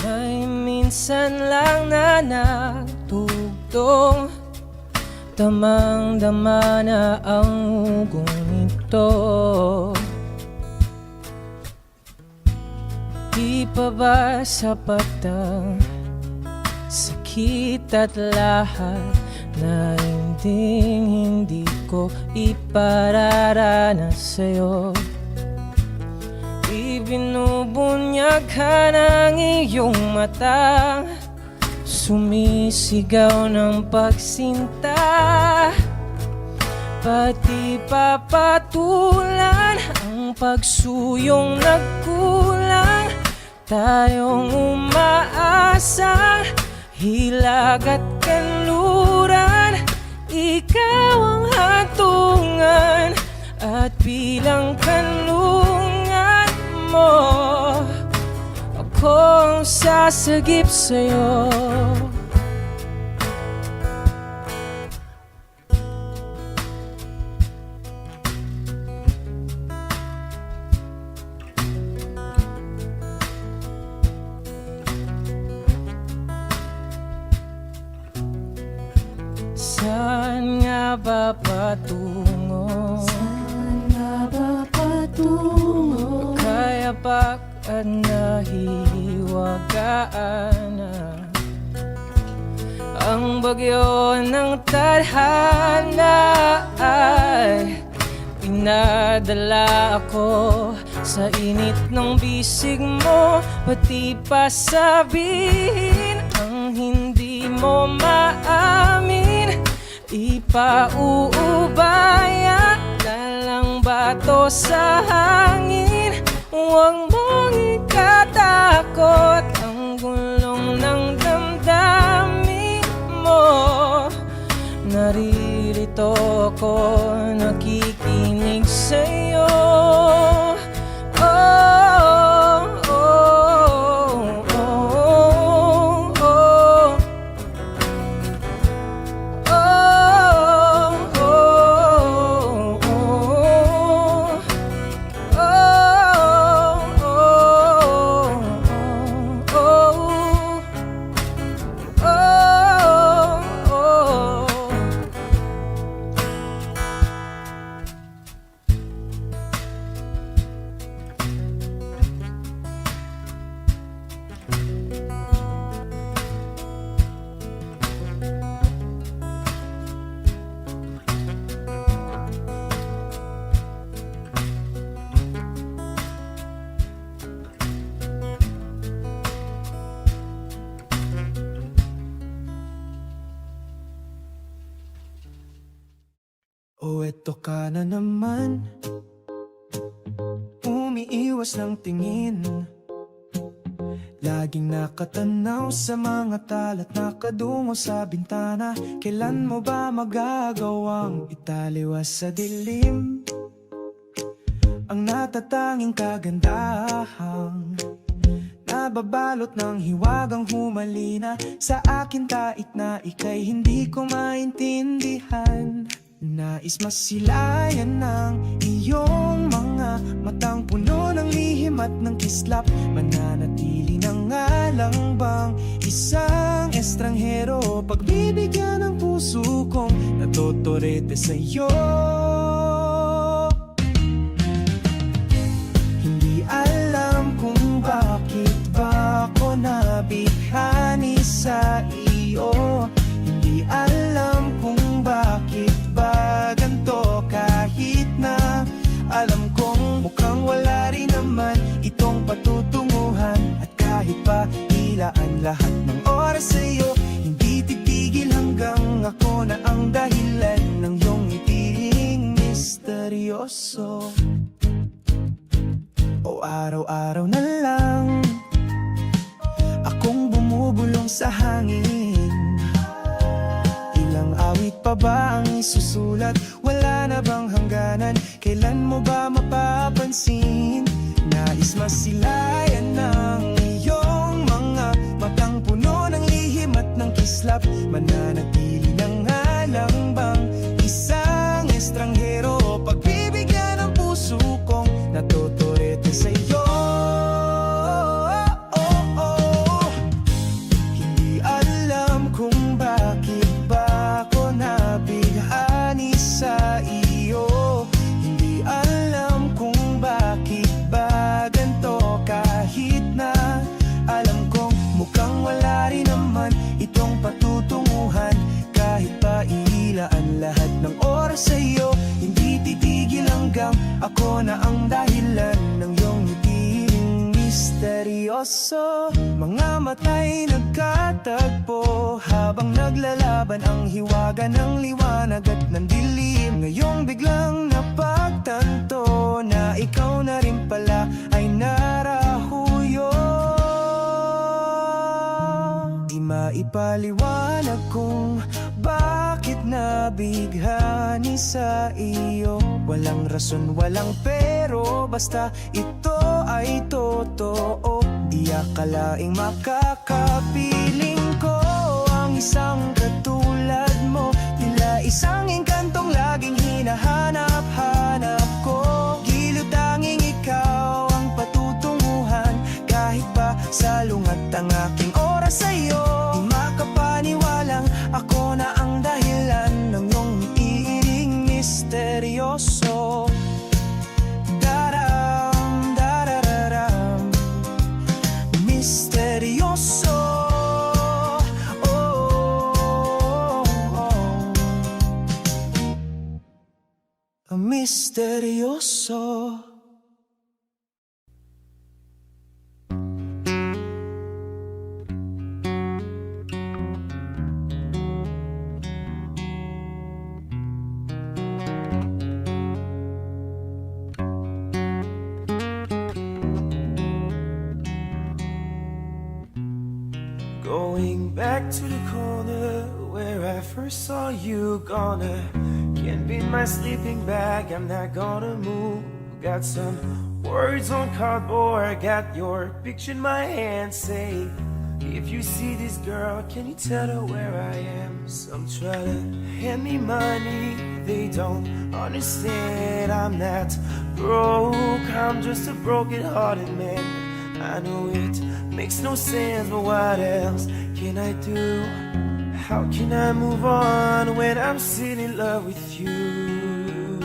may minsan lang na nagtugtong, damang-dama na ang ugong ito. Di pa ba sapat ang sakit at lahat na hindi ko ipararanas sa'yo? Ibinubunyag ka ng iyong mata, sumisigaw ng pagsinta, pati papatulan ang pagsuyong nagkulang, tayong umaasang hilag at kanluran, ikaw ang hatungan at bilang kanlungan mo, ako ang sasagip sa'yo. Saan nga ba patungo? Saan nga ba patungo? Kaya pak at nahihiwagaan na ang bagyo ng tadhana ay pinadala ako sa init ng bisig mo, pati pa sabihin ang hindi mo maamin, ipauubaya na lang bato sa hangin. Huwag mong ikatakot ang gulong ng damdamin mo, naririto ko nakikinig sa'yo. O eto ka na naman, umiiwas ng tingin, laging nakatanaw sa mga talat, nakadungo sa bintana. Kailan mo ba magagawang italiwas sa dilim ang natatanging kagandahang nababalot ng hiwagang humalina sa akin tait na ika'y hindi ko maintindihan. Nais masilayan ng iyong mga matang puno ng lihim at ng kislap. Mananatili na nga lang bang isang estranghero, pagbibigyan ng puso kong natotorete sa'yo. Hindi alam kung bakit ba ako nabighani sa iyo. Hindi alam kung bakit ba ganito, kahit na alam kong mukhang wala rin naman itong patutunguhan. At kahit pa ilaan lahat ng oras sa'yo, hindi titigil hanggang ako na ang dahilan ng iyong ngitiing misteryoso. O araw-araw na lang akong bumubulong sa hangin. Ilang awit pa ba ang isusulat? Wala na bang hangganan? Kailan mo ba mapapansin? Nais masilayan ng iyong mga matang puno ng lihim at ng kislap. Mananatili na nga lang bang isang estranghero, pagbibigyan ng puso kong natotorete sa'yo. Hindi alam kung bakit ba ako nabighani sa iyo. Hindi alam kung bakit ba ganito, kahit na alam kong mukhang wala rin naman itong patutunguhan. Kahit pa ilaan lahat ng oras sa'yo, hindi titigil hanggang ako na ang dahilan ng iyong ngitiing misteryoso. Mga mata'y nagkatagpo habang naglalaban ang hiwaga ng liwanag at ng dilim. Ngayong biglang napagtanto na ikaw na rin pala ay narahuyo. Di maipaliwanag kung bakit nabighani sa iyo. Walang rason, walang pero, basta ito ay totoo. Di akalaing makakapiling ko ang isang katulad mo. Tila isang engkantong laging hinahanap-hanap ko. Giliw tanging ikaw ang patutunguhan, kahit pa salungat ang aking oras sa'yo. Di makapaniwalang ako na ang dahilan ng iyong iiring misteryoso. Daram, darararam, misteryoso. Oh, misteryoso. Going back to the corner where I first saw you, can't be my sleeping bag, I'm not gonna move. Got some words on cardboard, got your picture in my hand. Say, if you see this girl, can you tell her where I am? Some try to hand me money, they don't understand. I'm not broke, I'm just a broken-hearted man. I know it makes no sense, but what else can I do? How can I move on when I'm still in love with you?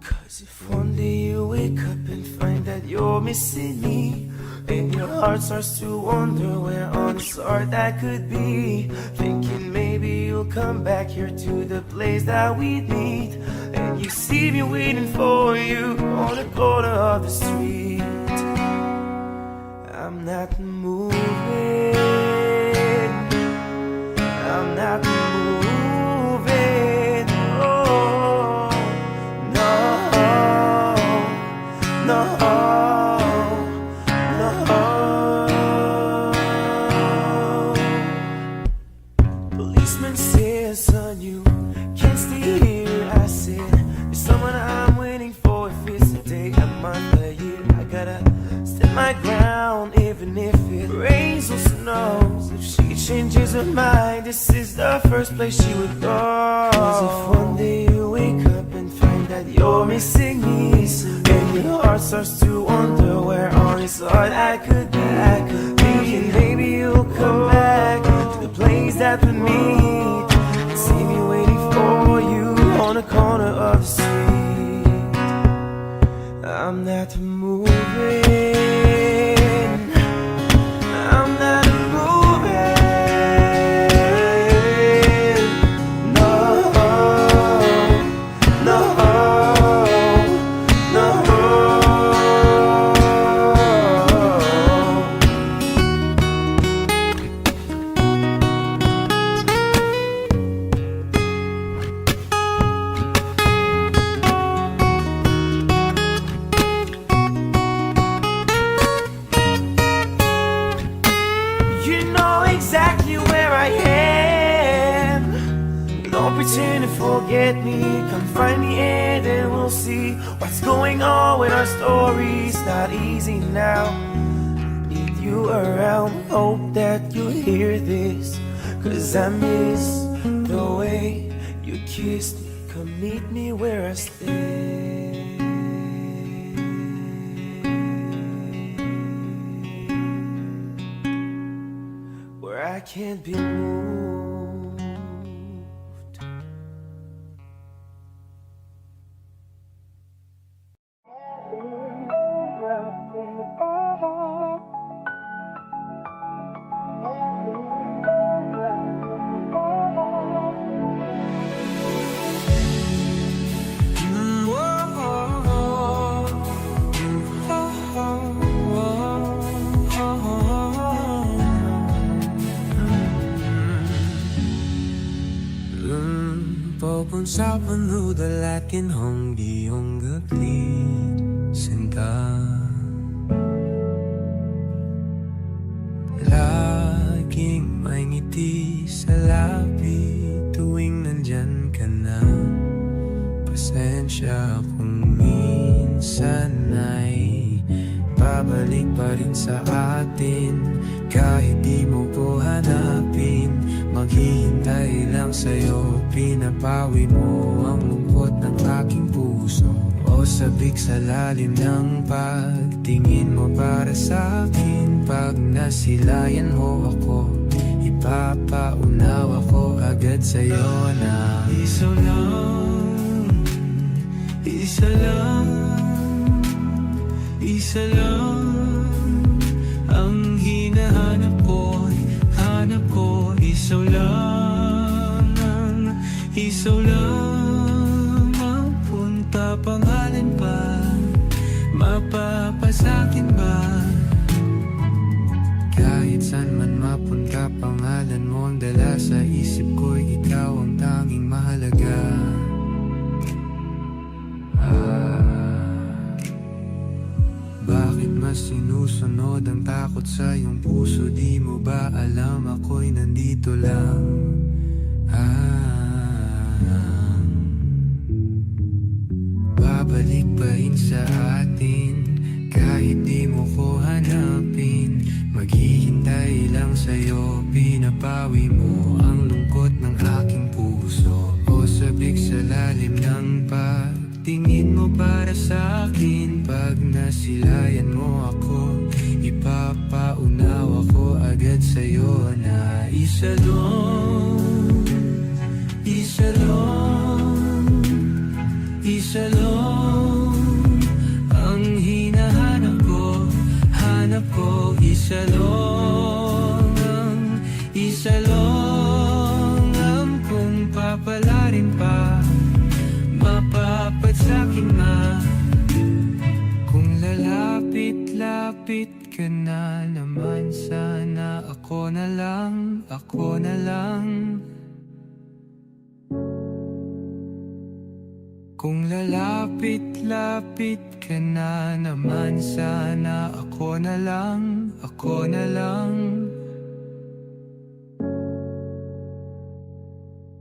Cause if one day you wake up and find that you're missing me, and your heart starts to wonder where on this earth I could be, thinking maybe you'll come back here to the place that we'd meet, and you see me waiting for you on the corner of the street. I'm not moving, I'm not moving. even if it rains or snows. If she changes her mind, this is the first place she would go. 'Cause if one day you wake up and find that you're missing me, and your heart starts to wonder where all this thought I could be, thinking maybe you'll come back to the place that we meet, and see me waiting for you on the corner of the street. I'm not moving, I'm not moving, no, no, no. You know exactly where I am. Don't pretend to forget me. Come find me and then we'll see what's going on with our stories. Not easy now. Need you around. Hope that you hear this, 'cause I miss the way you kissed me. Come meet me where I stay. Where I can't be moved. Pagpunta sa panudalakin hanggi ang gaglit sinta. Laging may ngiti sa labi tuwing nandyan ka na. Pasensya kung minsan ay babalik pa rin sa atin. Kahit di mo ko hanapin, maghihintay lang sa'yo. Pinapawi mo ang lungkot ng aking puso. O sabik sa lalim ng pagtingin mo para sa'kin. Pag nasilayan mo ako, ipapaunaw ako agad sa'yo na isa lang, isa lang, isa lang ang hinahanap ko, hanap ko. Isaw lang, isaw lang ang punta. Pangalan pa, mapapasakin ba? Kahit saan man mapunta, pangalan mo ang dala sa isip ko'y ikaw ang tanging mahalaga. Bakit mas sinusunod ang takot sa iyong puso? Di mo ba alam ako'y nandito lang? Babalik pa rin sa atin kahit di mo ko hanapin. Maghihintay lang sa'yo, pinapawi mo ang lungkot ng aking puso. O sabik sa lalim ng pagtingin mo para sa'kin. Pag nasilayan mo ako, ipapaunaw ako agad sa'yo na isa lang, isa lang, isa lang ang hinahanap ko, hanap ko. Isa lang, isa lang ang kung papalarin pa, mapapat sa'kin na. Kung lalapit-lapit ka na naman, sana ako na lang, ako na lang. Kung lalapit-lapit ka na naman, sana ako na lang, ako na lang.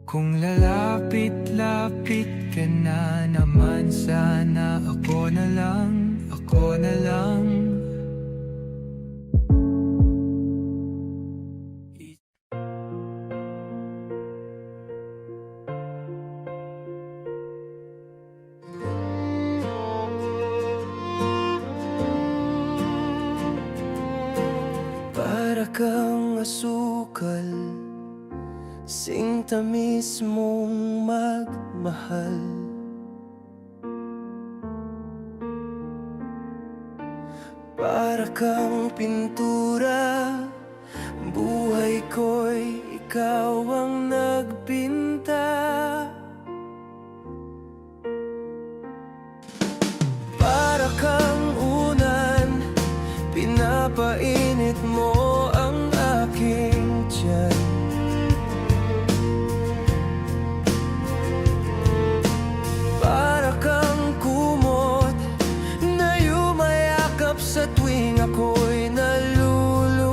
Kung lalapit-lapit ka na naman, sana ako na lang, ako na lang. kang asukal, singtamis mong magmahal. Para kang pintura, buhay ko'y ikaw ang nagpinta. Para kang unan, pinapainit mo ang aking tiyan. Para kang kumot na yumayakap sa tuwing ako'y nalulungkot.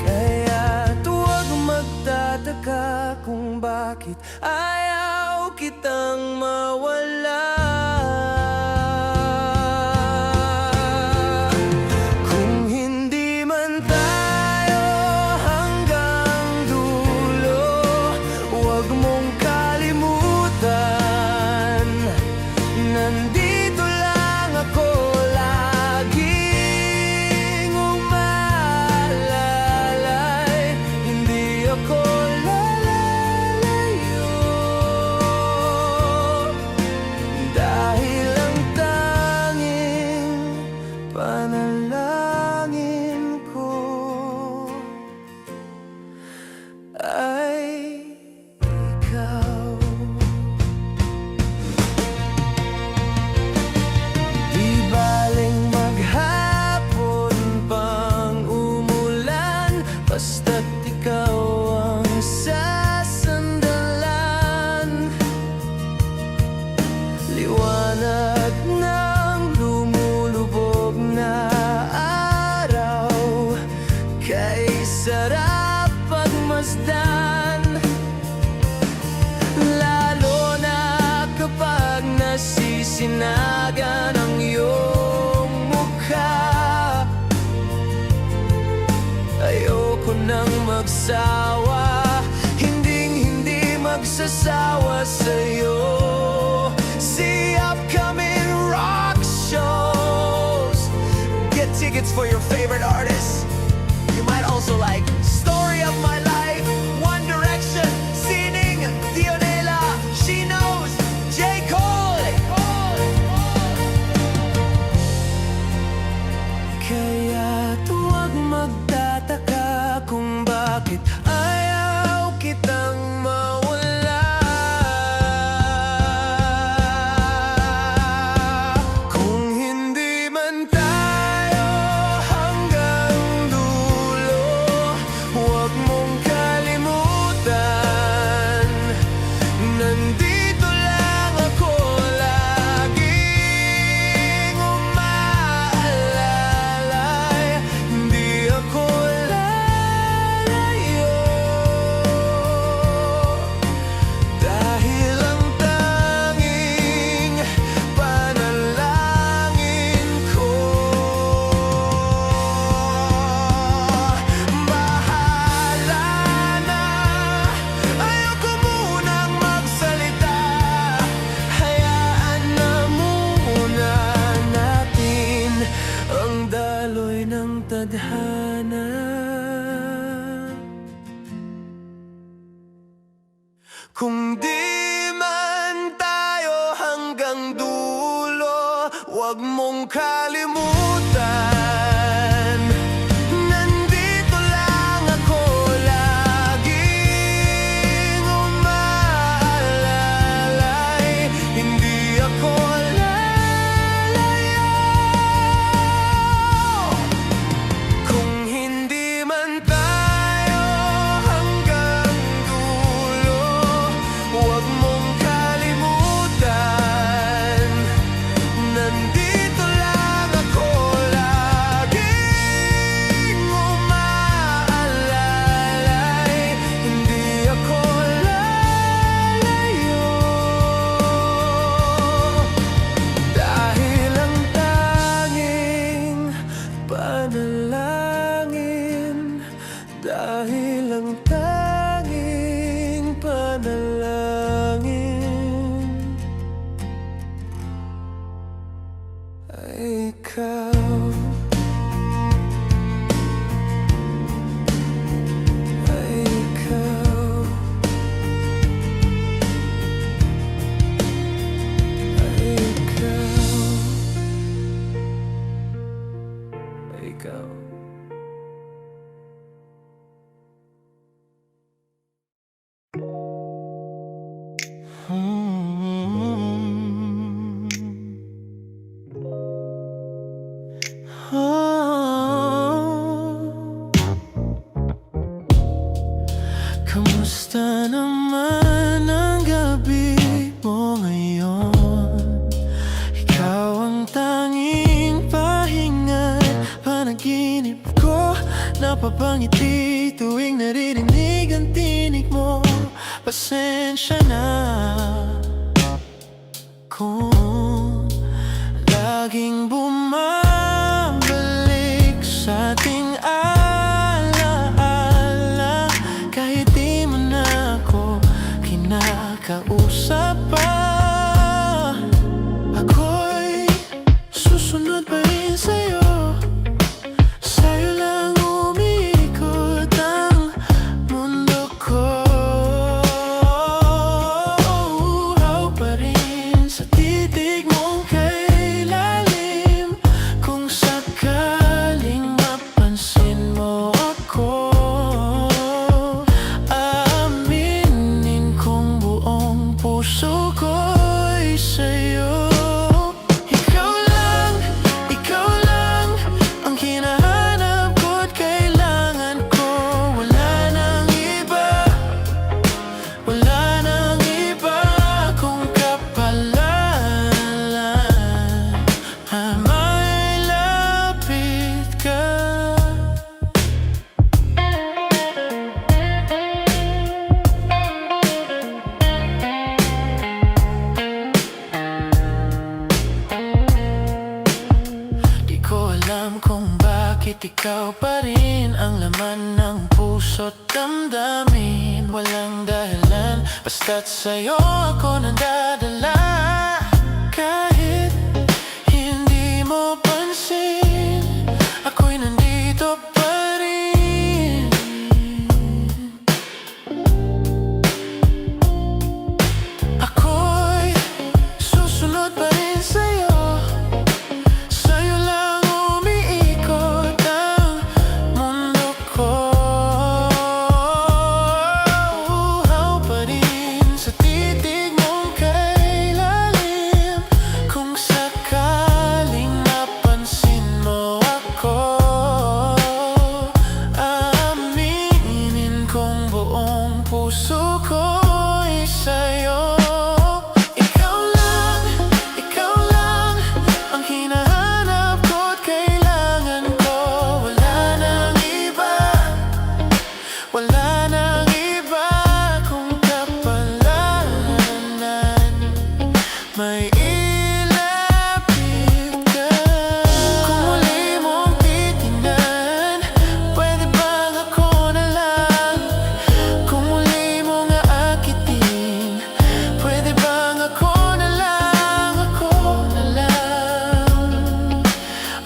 Kaya't huwag magtataka kung bakit ayaw kitang mawala. Kung hindi man tayo hanggang dulo, huwag mong kalimutan, nandito lang ako laging umalalay. Hindi ako lalayo, dahil ang tanging panalangin ko ay ikaw. Di baling maghapon pang umulan, basta't ikaw ang sasandalan. Liwanag ng lumulubog na araw, kay sarap pagmasdan, lalo na kapag nasisinagan ang iyong mukha. Ayoko nang magsawa, hinding-hindi magsasawa sa'yo. See upcoming rock shows, get tickets for your favorite artists. You might also like Story of My Life, One Direction, Sining, Dionela, She Knows, J. Cole. Kaya't huwag magtataka kung bakit ayaw kitang mawala. Kung hindi man tayo hanggang dulo, huwag mong kalimutan, nandito lang ako laging umaalalay. Hindi ako lalayo, dahil ang tanging panalangin ko, bahala na. Ayoko munang magsalita, hayaan na muna natin ang daloy ng tadhana. Kung di man tayo hanggang dulo, huwag mong kalimutan, nandito lang ako laging umaalalay. Hindi ako lalayo, kung hindi man tayo hanggang dulo, huwag mong kalimutan, nandito lang ako laging umaalalay. Hindi ako lalayo, dahil ang tanging panalangin, dahil ang tanging panalangin ay ikaw. ikaw. Kamusta naman ang gabi mo ngayon? Ikaw ang tanging pahinga, panaginip ko. Napapangiti tuwing naririnig ang tinig mo. Pasensya na kung laging bumabalik sa ating alaala. Kahit di mo na ako kinakausap pa, ako'y susunod pa rin sa'yo. Sa'yo lang umiikot ang mundo ko. Uhaw pa rin sa titig mong kay lalim. Kung sakaling mapansin mo ako, aaminin kong buong puso ko'y sa'yo. Ikaw lang ang hinahanap ko't kailangan ko. Wala nang iba, wala nang iba kung kapalan. May lapit ka. Di ko alam kung bakit ikaw pa rin ang laman ng puso't damdamin. Walang dahilan, basta't sa'yo ako nadadala. Kahit hindi mo pansin, ako'y nandito pa rin. Ako'y susunod pa rin sa'yo. Sa'yo lang umiikot ang mundo ko. Uhaw pa rin sa titig mong kay lalim. Kung sakaling napansin mo ako, aaminin kong buong puso ko'y sa'yo. Ikaw lang ang hinahanap ko't kailangan ko. Wala nang iba, wala nang iba kung kapalaran. May ilapit ka. Kung muli mong titingnan, pwede bang ako na lang? Kung muli mong aakitin, pwede bang ako na lang? Ako na lang,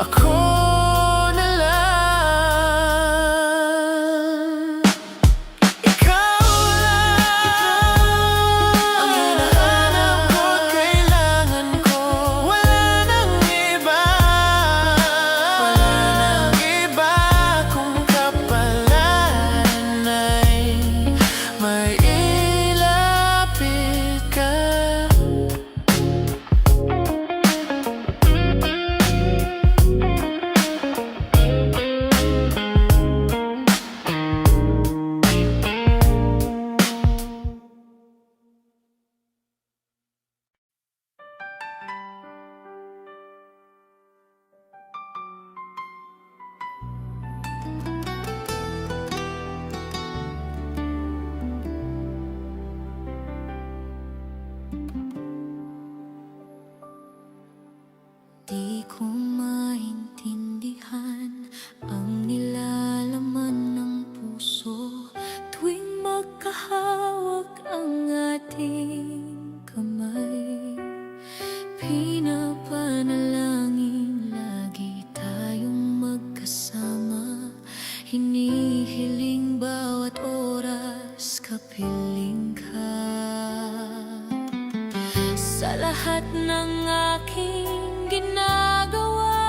ako na lang. Ikaw lang ang hinahanap ko't kailangan ko. Wala nang iba, wala nang iba kung kapalan ay may ilapit ka. Di ko maintindihan ang nilalaman ng puso tuwing magkahawak ang ating kamay. Pinapanalangin lagi tayong magkasama. Hinihiling bawat oras kapiling ka. Sa lahat ng aking ginagawa,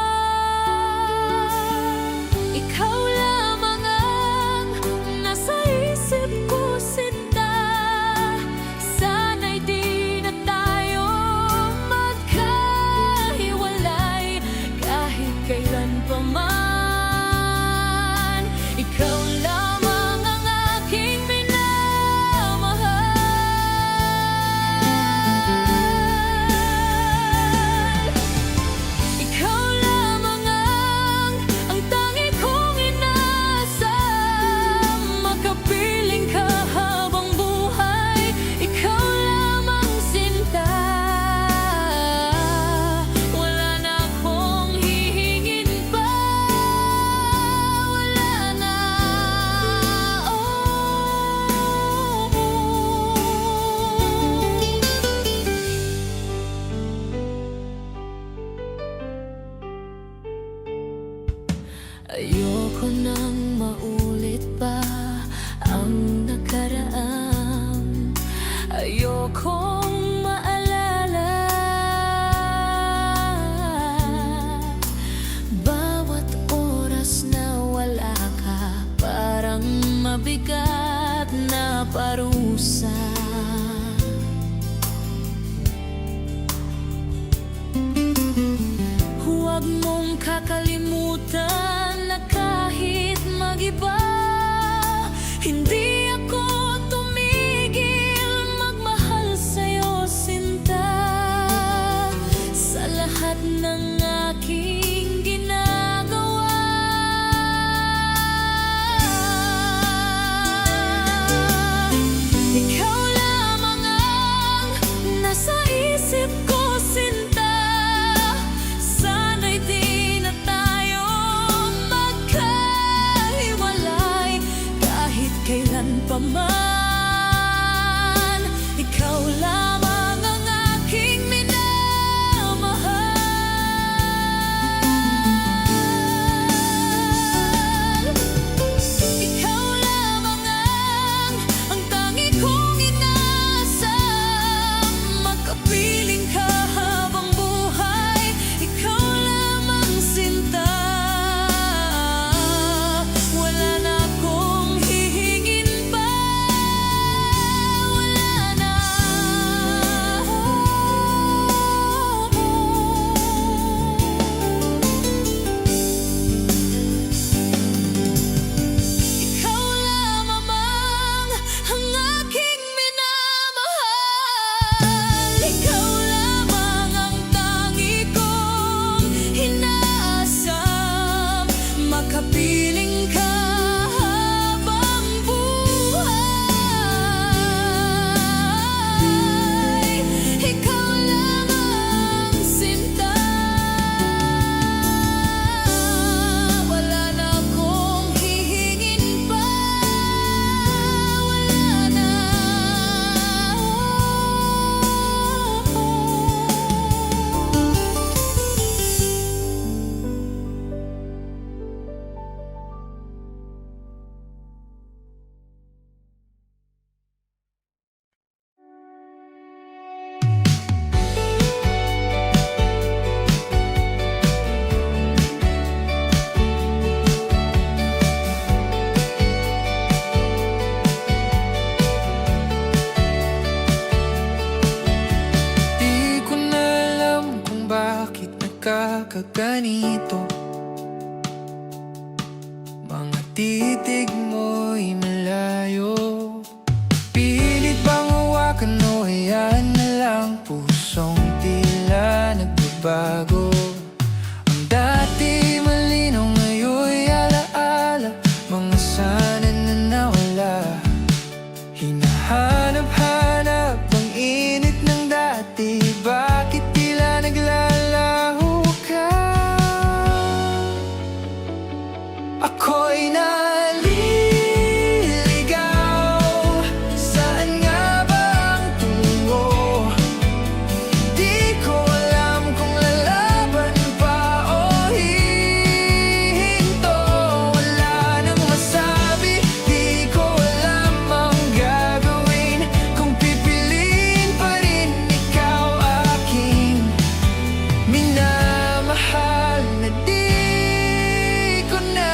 Ikaw lamang ang nasa isip ko, sinta. Sana'y di na tayo magkahiwalay kahit kailan pa man. Ikaw lamang ang aking minamahal. Ikaw lamang ang tangi kong inaasam. Makapiling ka habang buhay. Ikaw lamang, sinta. Wala na akong hihingin pa. Wala na, ayoko nang maulit pa ang nakaraan. Ayokong maalala bawat oras na wala ka. Parang mabigat na parusa. Huwag mong kakalimutan na kahit mag-iba, hindi ako tumigil magmahal sa'yo, sinta. Sa lahat ng aking ginagawa, ikaw lamang ang nasa isip ko, sinta. Sana'y di na tayo magkahiwalay kahit kailan pa man. Ikaw lamang ang aking minamahal. Ikaw lamang ang tangi kong inaasam. Makapiling ka habang buhay. Ikaw lamang, sinta. Wala na akong hihingin pa. Wala na. Ikaw lamang ang aking minamahal. Ikaw lamang ang tangi kong inaasam. Makapiling ka habang buhay. Ikaw lamang, sinta. Wala na akong hihingin pa. Wala na. Di ko na alam kung bakit nagkakaganito. Mga titig mo'y malayo. Pilit bang hawakan o hayaan na lang? Pusong tila nagbabago. Ang dati malinaw ngayon'y alaala. Mga sana na nawala. Hinahanap-hanap ang init ng dati. Bakit tila naglalaho ka? Ako'y naliligaw. Saan nga ba ang tungo? Di ko alam kung lalaban pa o hihinto. Wala nang masabi, di ko alam ang gagawin. Kung pipiliin pa rin ikaw aking minamahal na di ko na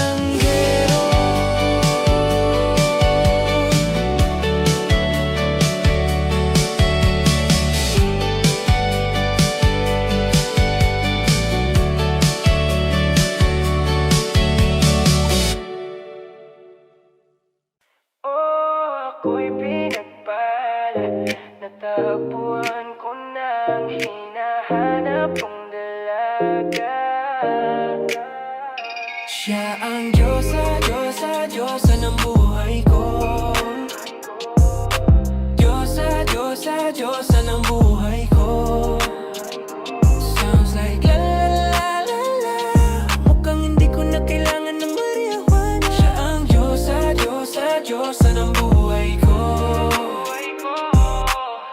baranggero. Oh, ako'y pinagpala. Natagpuan ko na ang hinahanap kong dalaga. Siya ang Diyosa, Diyosa, Diyosa ng buhay ko. Diyosa, Diyosa, Diyosa ng buhay ko. Sounds like la la la la la. Mukhang hindi ko na kailangan ng marijuana. Siya ang Diyosa, Diyosa, Diyosa ng buhay ko.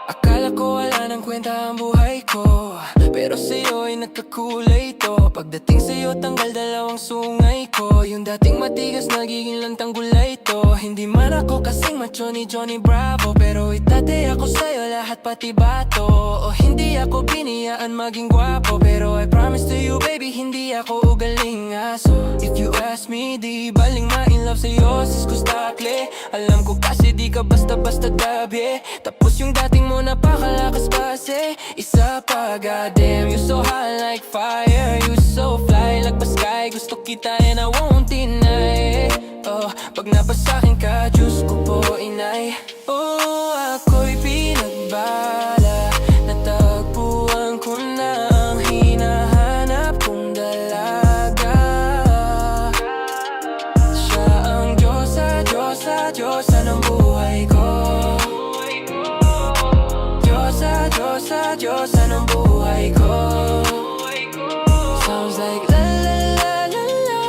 Akala ko wala nang kwenta ang buhay ko, pero sa'yo ay nagkakulay ito. Pagdating sa'yo tanggal dalawang sungay ko. Yung dating matigas nagiging lantang gulay ito. Hindi man ako kasing macho ni Johnny Bravo, pero itate ako sa'yo lahat pati bato. O hindi ako biniyaan maging gwapo, pero I promise to you baby hindi ako ugaling aso. If you ask me di baling ma-in love sa'yo sis ko stakle. Alam ko kasi di ka basta-basta dabi. Tapos yung dating mo napakalakas base. Isa pa goddamn you so hot like fire. You so fly like the sky. Gusto kita and I won't deny. Oh, pag napasakin ka Diyos ko po inay. Oh, ako'y pinagbala. Natagpuan ko na ang hinahanap kong dalaga. Siya ang Diyosa, Diyosa, Diyosa ng buhay ko. Diyosa, Diyosa, Diyosa ng buhay ko. Sounds like la la la la la.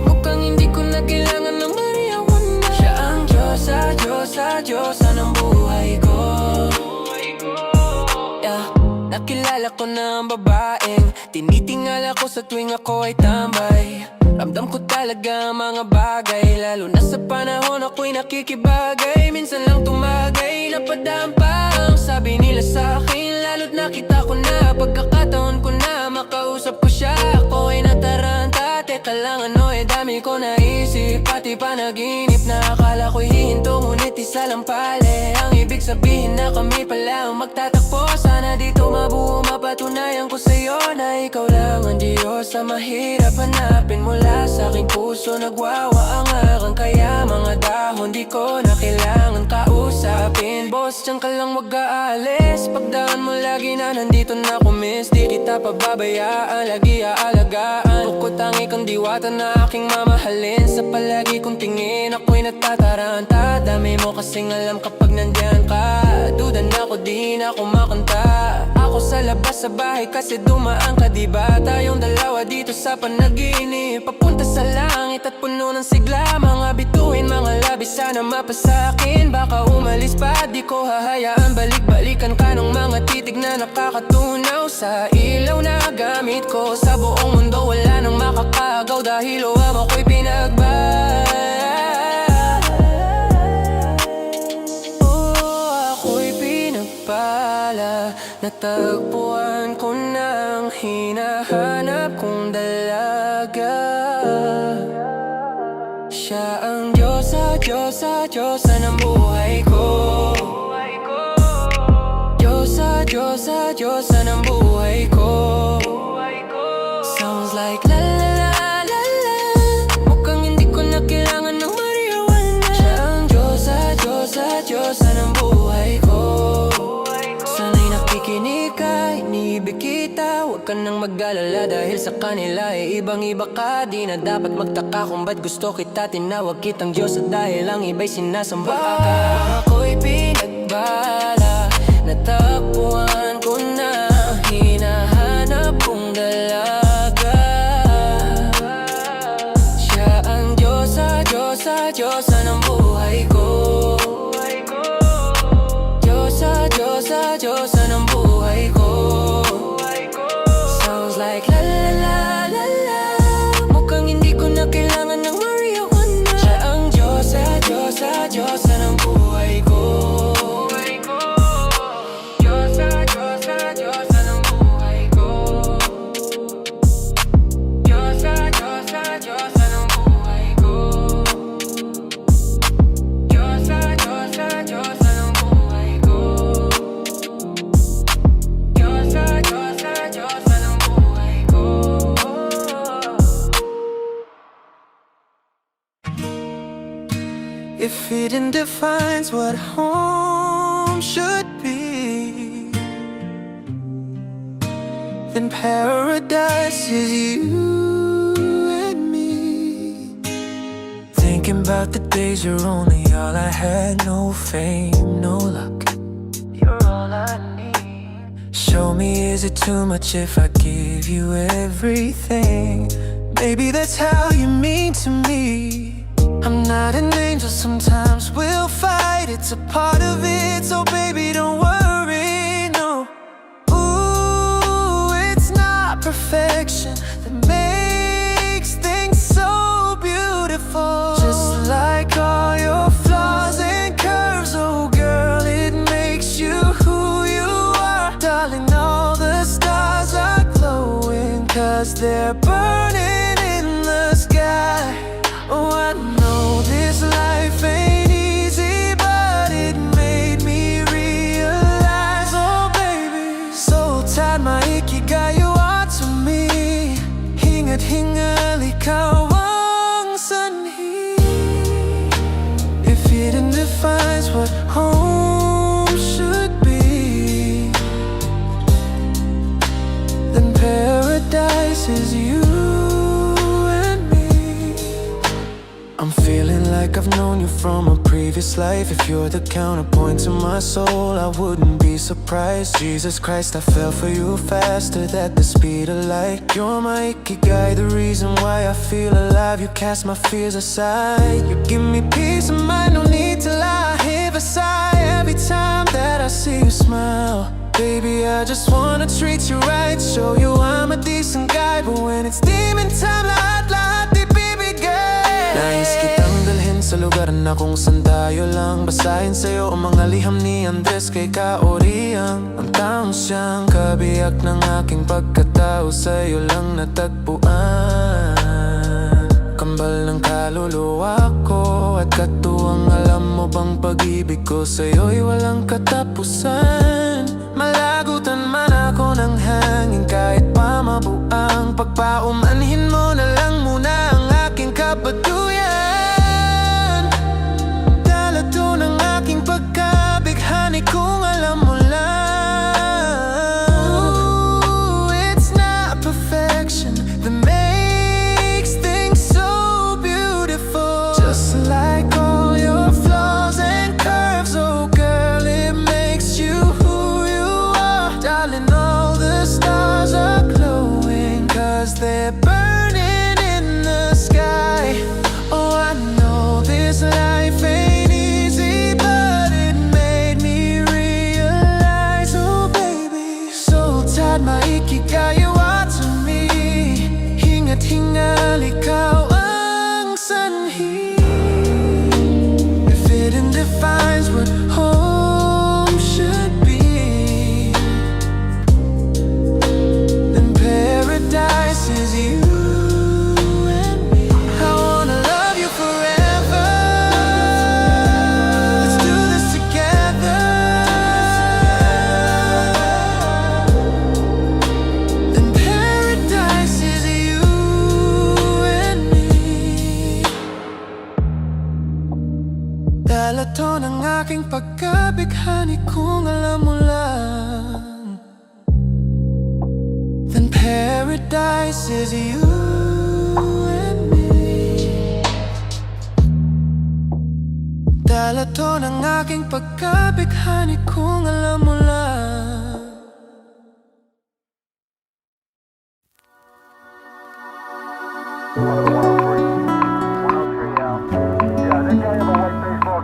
Mukhang hindi ko na kailangan ng marijuana. Siya ang Diyosa, Diyosa, Diyosa ng buhay ko. Yeah. Nakilala ko na ang babaeng tinitingala ko sa tuwing ako ay tambay. Ramdam ko talaga ang mga bagay, lalo na sa panahon ako'y nakikibagay. Minsan lang tumagay, napadaan pa ang sabi nila sa akin. Lalo't nakita ko na, pagkakataon ko na makausap ko siya. Ako ay nataranta, teka lang ano dami ko naisip. Pati panaginip na akala ko'y hihinto, ngunit isa lang pala. Ang ibig sabihin na kami pala ang magtatakbo. Sana dito mabuo, mapatunayan ko sa'yo na ikaw lang ang Diyos. Sa mahirap hanapin mula sa aking puso, nagwawa ang aking kaya mga dahon di ko na kailangan kausapin. Boss, diyan ka lang wag aalis. Pagdaan mo lagi na nandito na ako miss. Di kita pababayaan, lagi aalagaan. Bukod tangi kang diwata na aking mamahalin. Sa palagi kong tingin ako'y natataranta. Dami mo kasing alam kapag nandyan ka. Duda na ako di na ako makanta. Ako sa labas sa bahay kasi dumaan ka diba? Tayong dalawa dito sa panaginip, papunta sa langit at puno ng sigla. Mga bituin, mga labi sana mapasakin. Baka umalis pa, di ko hahayaan. Balik-balikan ka ng mga titig na nakakatunaw. Sa ilaw na gamit ko sa buong mundo, wala nang makakagaw. Dahil huwag ako'y pinagbala. Oh, ako'y pinagpala. Natagpuan ko na ang hinahanap kong dalaga. Siya ang Diyosa, Diyosa, Diyosa ng buhay ko. Diyosa, Diyosa, Diyosa ng buhay ko. Sounds like la la la la la. Mukhang hindi ko na kailangan ng marijuana. Siya ang Diyosa, Diyosa, Diyosa ng buhay ko. Sana'y nakikinig ka, iniibig kita. Huwag ka nang mag-alala dahil sa kanila ay ibang-iba ka. Di na dapat magtaka kung ba't gusto kita. Tinawag kitang Diyos at dahil ang iba'y sinasamba ka. Ako'y pinagbala. Natagpuan ko na ang hinahanap kong dalaga. Siya ang Diyosa, Diyosa, Diyosa ng buhay ko. Diyosa, Diyosa, Diyosa ng buhay ko. Sounds like la la la la la. Mukhang hindi ko na kailangan ng marijuana. Siya ang Diyosa, Diyosa, Diyosa ng buhay ko. Diyosa, Diyosa, Diyosa ng buhay ko. Diyosa, Diyosa, Diyosa ng buhay If hidden defines what home should be, then paradise is you and me. Thinking about the days you're only all I had, no fame, no luck. You're all I need. Show me, is it too much if I give you everything? Maybe that's how you mean to me. I'm not an angel, sometimes we'll fight, it's a part of it, so baby don't worry, no. Ooh, it's not perfection that makes things so beautiful. Just like all your flaws and curves, oh girl, it makes you who you are. Darling, all the stars are glowing, 'cause they're burning in the sky. Oh, I know this life ain't easy, but it made me realize, oh baby, so tied maikigawa to me. Hinga't hingal ikaw ang sanhi. If hidden defines what home should be, then paradise is you. I'm feeling like I've known you from a previous life. If you're the counterpoint to my soul, I wouldn't be surprised. Jesus Christ, I fell for you faster than the speed of light. You're my ikigai, the reason why I feel alive. You cast my fears aside. You give me peace of mind, no need to lie. Hear a sigh every time that I see you smile. Baby, I just wanna treat you right, show you I'm a decent guy. But when it's demon time, lahat di bibigay. Nais kitang dalhin sa lugar na kung saan tayo lang. Basahin sa'yo ang mga liham ni Andres kay Kaoriang. Ang taong siyang kabiyak ng aking pagkatao, sa'yo lang natagpuan. Kambal ng kaluluwa ko at katuwang, alam mo bang pag-ibig ko sa'yo'y walang katapusan. Malagutan man ako ng hangin kahit pa mabuang. Pagpaumanhin mo na lang muna ang aking kabaduyan. Dala to ng aking pagkabighani kung alam mo lang. Ooh, it's not perfection that makes things so beautiful. Just like all your flaws and curves, oh girl, it makes you who you are. Darling, all the stars are glowing, 'cause they're burning in the sky. Oh, I know this life ain't easy, but it made me realize, oh baby, so tied maikigawa to me. Hinga't hingal ikaw ang sanhi. If hidden defines what home should be, then paradise is you. Dala to ng aking pagkabighani kung alam mo lang. Then paradise is you and me. Dala to ng aking pagkabighani kung alam mo lang.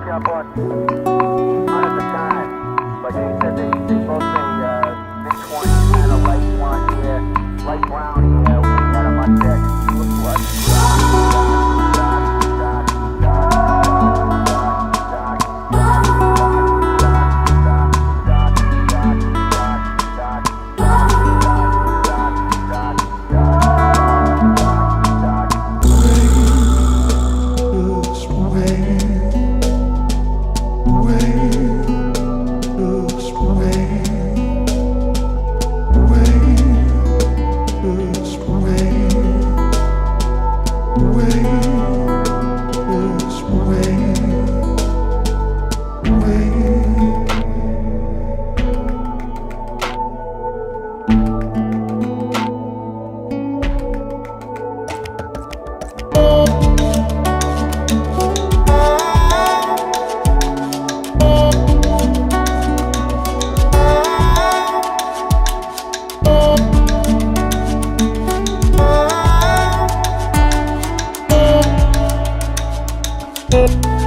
Cap on 100 times, but they said they both say mid-20s, kind of light one, yeah, light brown, yeah, we got them on deck. Look what? Thank